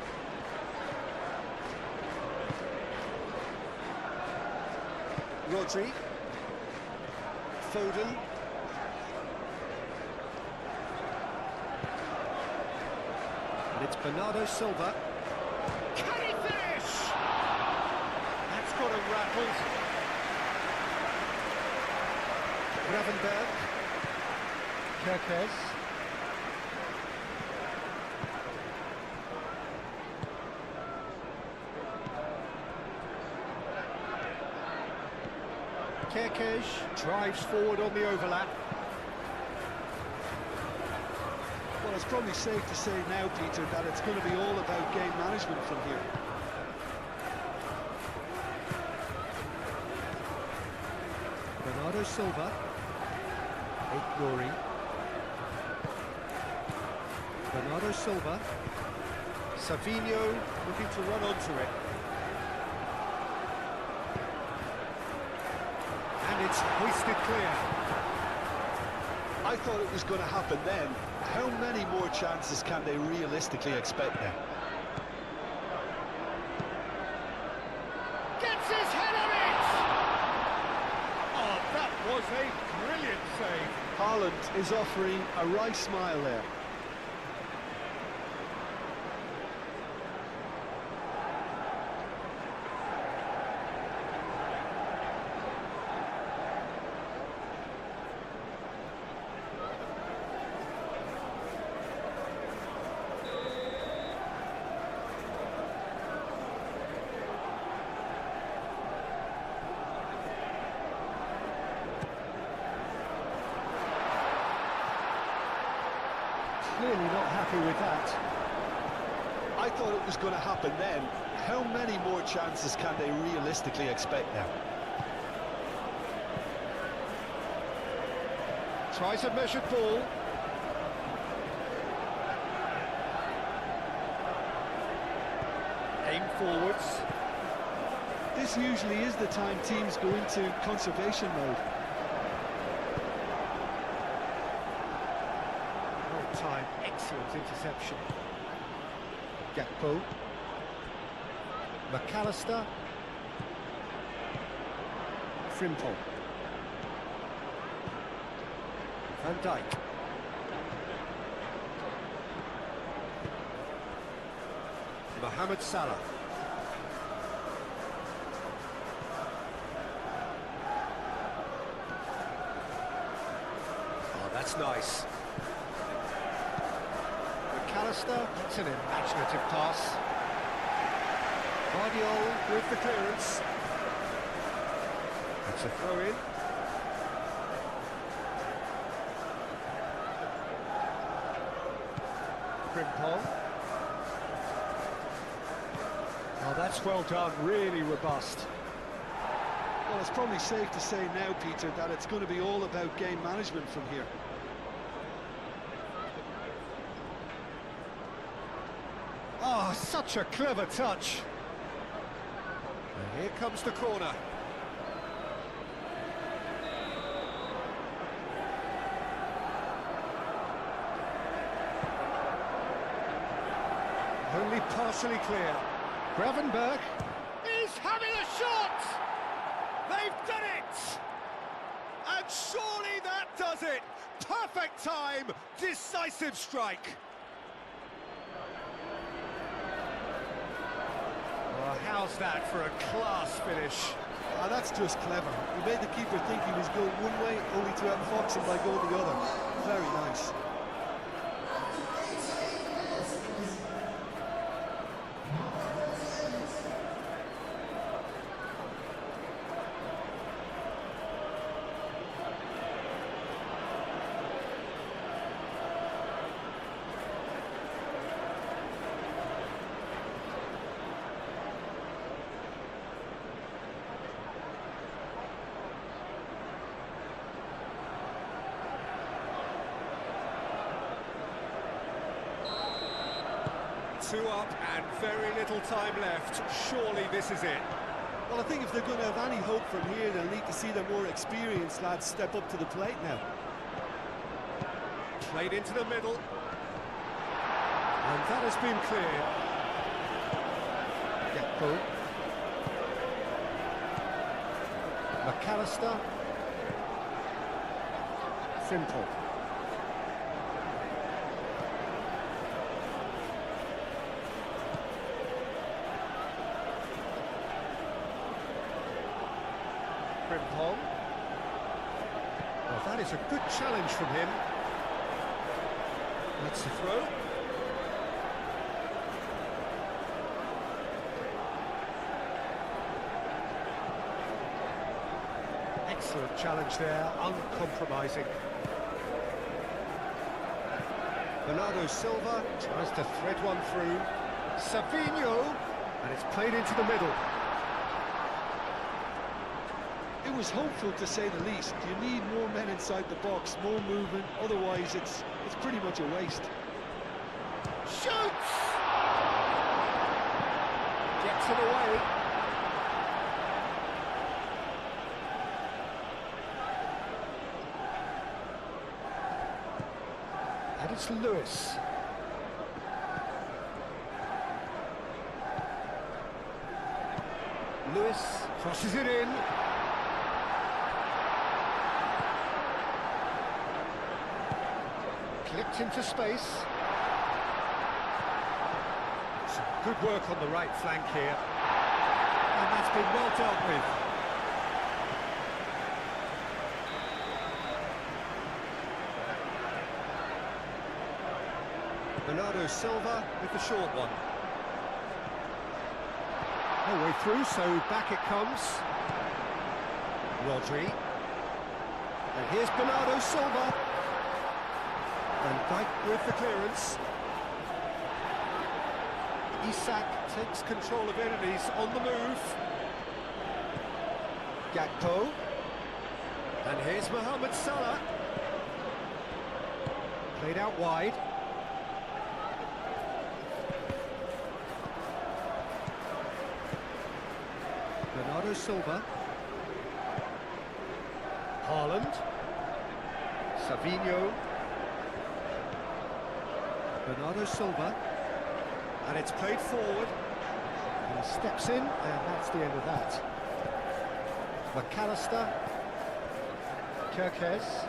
Rodri. Foden. And it's Bernardo Silva. Can he finish? That's got him rattled. Gravenberg. Kerkez. Kerkez drives forward on the overlap. Well, it's probably safe to say now, Peter, that it's going to be all about game management from here. Bernardo Silva. Glory. Bernardo Silva. Savinho looking to run onto it. And it's hoisted clear. I thought it was going to happen then. How many more chances can they realistically expect now? Gets his head on it! Oh, that was a brilliant save. Haaland is offering a wry smile there. Clearly not happy with that. I thought it was going to happen then. How many more chances can they realistically expect now? Tries a measured ball. Aim forwards. This usually is the time teams go into conservation mode. Well timed, excellent interception. Gakpo. McAllister. Frimpong. Van Dijk. Mohamed Salah. Oh, that's nice. McAllister, it's an imaginative pass. Guardiola with the clearance. It's a throw-in. Frimpong. Oh, that's well done, really robust. Well, it's probably safe to say now, Peter, that it's going to be all about game management from here. Oh, such a clever touch. And here comes the corner. Only partially clear. Gravenberg is having a shot! They've done it! And surely that does it! Perfect time, decisive strike. Well, how's that for a class finish? Ah, that's just clever. He made the keeper think he was going one way, only to outfox him by going the other. Very nice. Two up and very little time left. Surely this is it. Well, I think if they're going to have any hope from here, they'll need to see their more experienced lads step up to the plate now. Played into the middle. And that has been cleared. Gakpo. McAllister. Frimpong. Frimpong. Well, that is a good challenge from him. That's the throw. Excellent challenge there, uncompromising. Bernardo Silva tries to thread one through. Savinho, and it's played into the middle. It was hopeful, to say the least. You need more men inside the box, more movement, otherwise it's pretty much a waste. Shoots! Gets it away. And it's Lewis. Lewis crosses it in. Clipped into space. Some good work on the right flank here. And that's been well dealt with. Bernardo Silva with the short one. No way through, so back it comes. Rodri. And here's Bernardo Silva. Van Dijk with the clearance. Isak takes control of enemies on the move. Gakpo. And here's Mohamed Salah. Played out wide. Bernardo Silva. Haaland. Savinho. Bernardo Silva. And it's played forward. And he steps in, and that's the end of that. McAllister. Kirkes.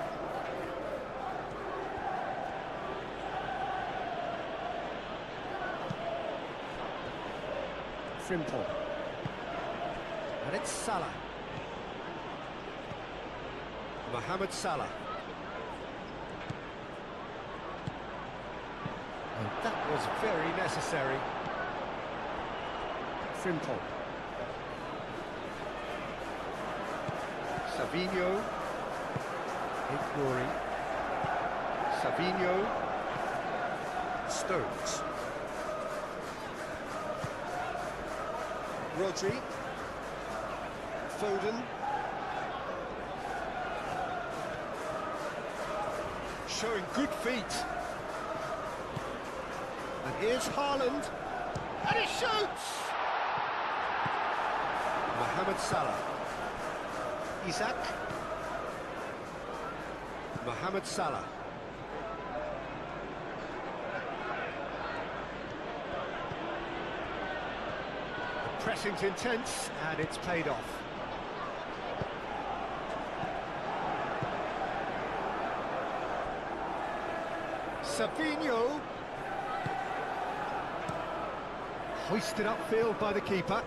Frimpong. And it's Salah. Mohamed Salah. And that was very necessary. Frimpong. Savinho. Ignoring. Savinho. Stones. Rodri. Foden. Showing good feet. And here's Haaland. And he shoots! Mohamed Salah. Isaac. Mohamed Salah. The pressing's intense, and it's paid off. Savinho. Hoisted upfield by the keeper.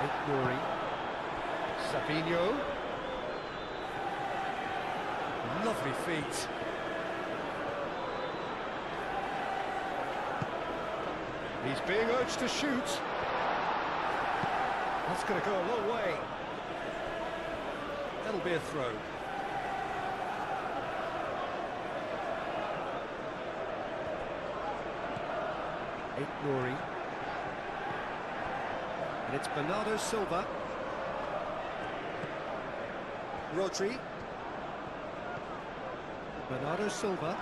Ignoring. Savinho. Lovely feet. He's being urged to shoot. That's going to go a long way. That'll be a throw. Ignoring. And it's Bernardo Silva. Rodri. Bernardo Silva.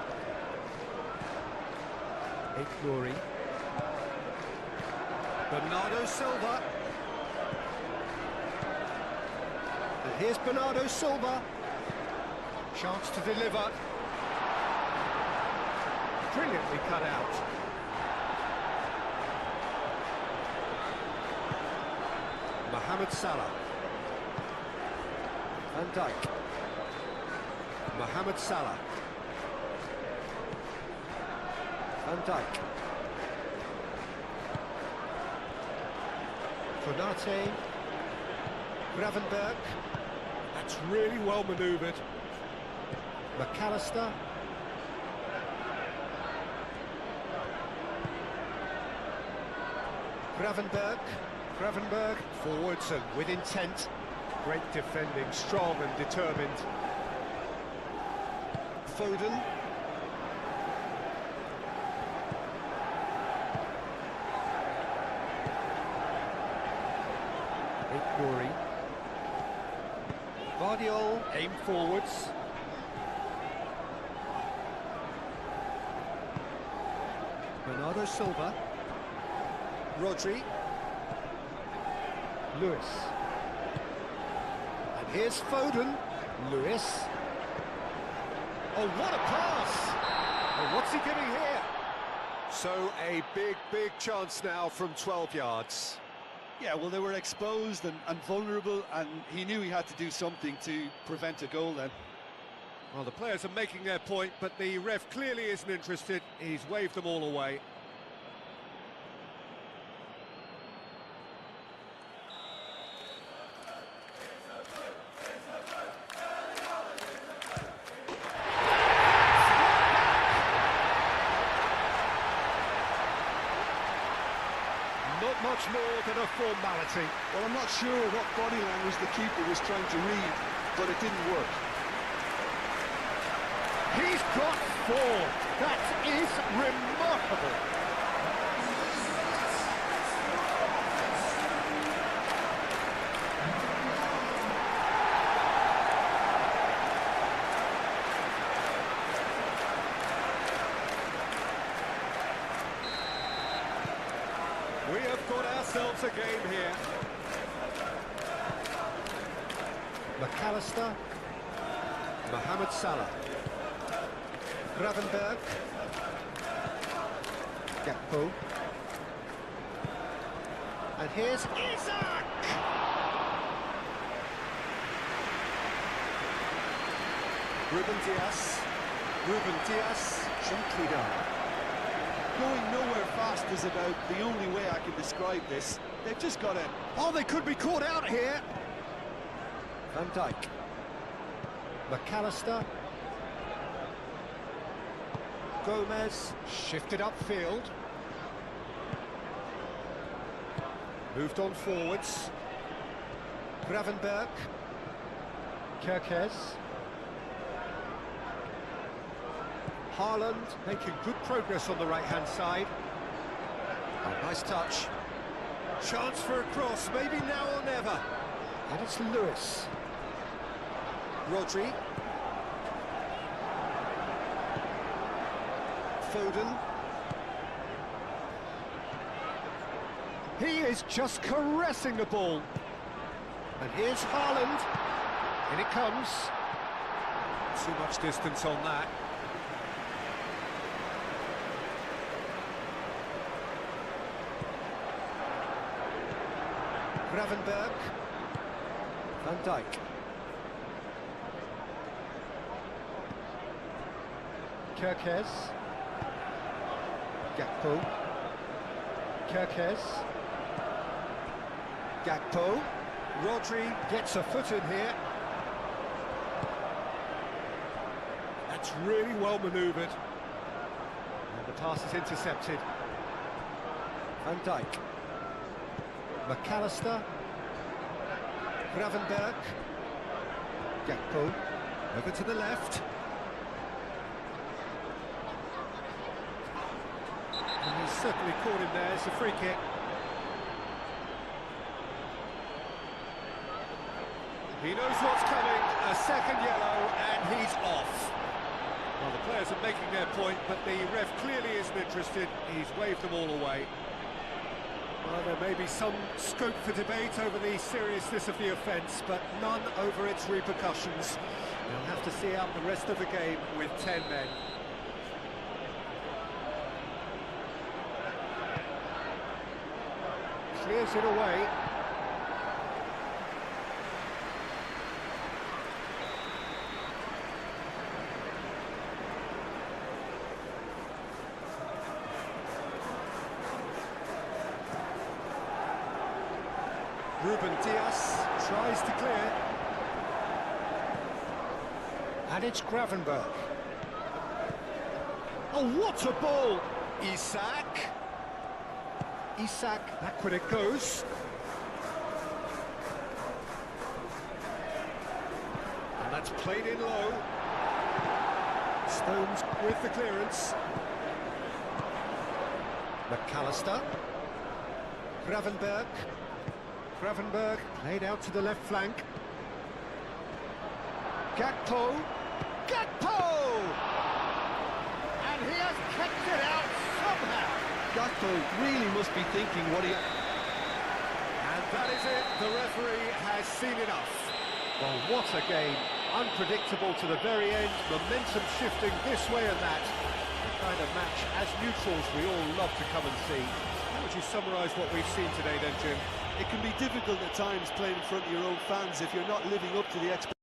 Ignoring. Bernardo Silva. And here's Bernardo Silva. Chance to deliver. Brilliantly cut out. Mohamed Salah. Van Dijk. Mohamed Salah. Van Dijk. Konate. Gravenberg. That's really well manoeuvred. McAllister. Gravenberg forwards and with intent. Great defending, strong and determined. Foden. Ignoring. Vardiol aim forwards. Bernardo Silva. Rodri. Lewis. And here's Foden. Lewis. Oh, what a pass! Oh, what's he getting here? So a big chance now from 12 yards. Yeah, well, they were exposed and vulnerable, and he knew he had to do something to prevent a goal then. Well, the players are making their point, but the ref clearly isn't interested. He's waved them all away. Not much more than a formality. Well, I'm not sure what body language the keeper was trying to read, but it didn't work. He's got 4. That is remarkable. We've got ourselves a game here. McAllister. Mohamed Salah. Gravenberg. Gakpo. And here's Isaac! Ruben Diaz, gently done. Going nowhere fast is about the only way I can describe this. They've just got to... Oh, they could be caught out here! Van Dijk. McAllister. Gomez, shifted upfield. Moved on forwards. Gravenberg. Kerkez. Haaland making good progress on the right-hand side. Oh, nice touch. Chance for a cross, maybe now or never. And it's Lewis. Rodri. Foden. He is just caressing the ball. And here's Haaland. In it comes. Too much distance on that. Gravenberg. Van Dijk. Kerkez. Gakpo. Kerkez. Gakpo. Rodri gets a foot in here. That's really well manoeuvred. And the pass is intercepted. Van Dijk. McAllister. Gravenberg. Gakpo. Over to the left. And he's certainly caught him there. It's a free kick. He knows what's coming. A second yellow, and he's off. Well, the players are making their point, but the ref clearly isn't interested. He's waved them all away. Well, there may be some scope for debate over the seriousness of the offence, but none over its repercussions. They'll have to see out the rest of the game with 10 men. Clears it away. Ruben Diaz tries to clear. And it's Gravenberg. Oh, what a ball! Isaac. Back when it goes. And that's played in low. Stones with the clearance. McAllister. Gravenberg played out to the left flank. Gakpo! And he has kept it out somehow! Gakpo really must be thinking what he... And that is it, the referee has seen enough. Well, what a game, unpredictable to the very end, momentum shifting this way and that. The kind of match, as neutrals, we all love to come and see. How would you summarise what we've seen today then, Jim? It can be difficult at times playing in front of your own fans if you're not living up to the expectations.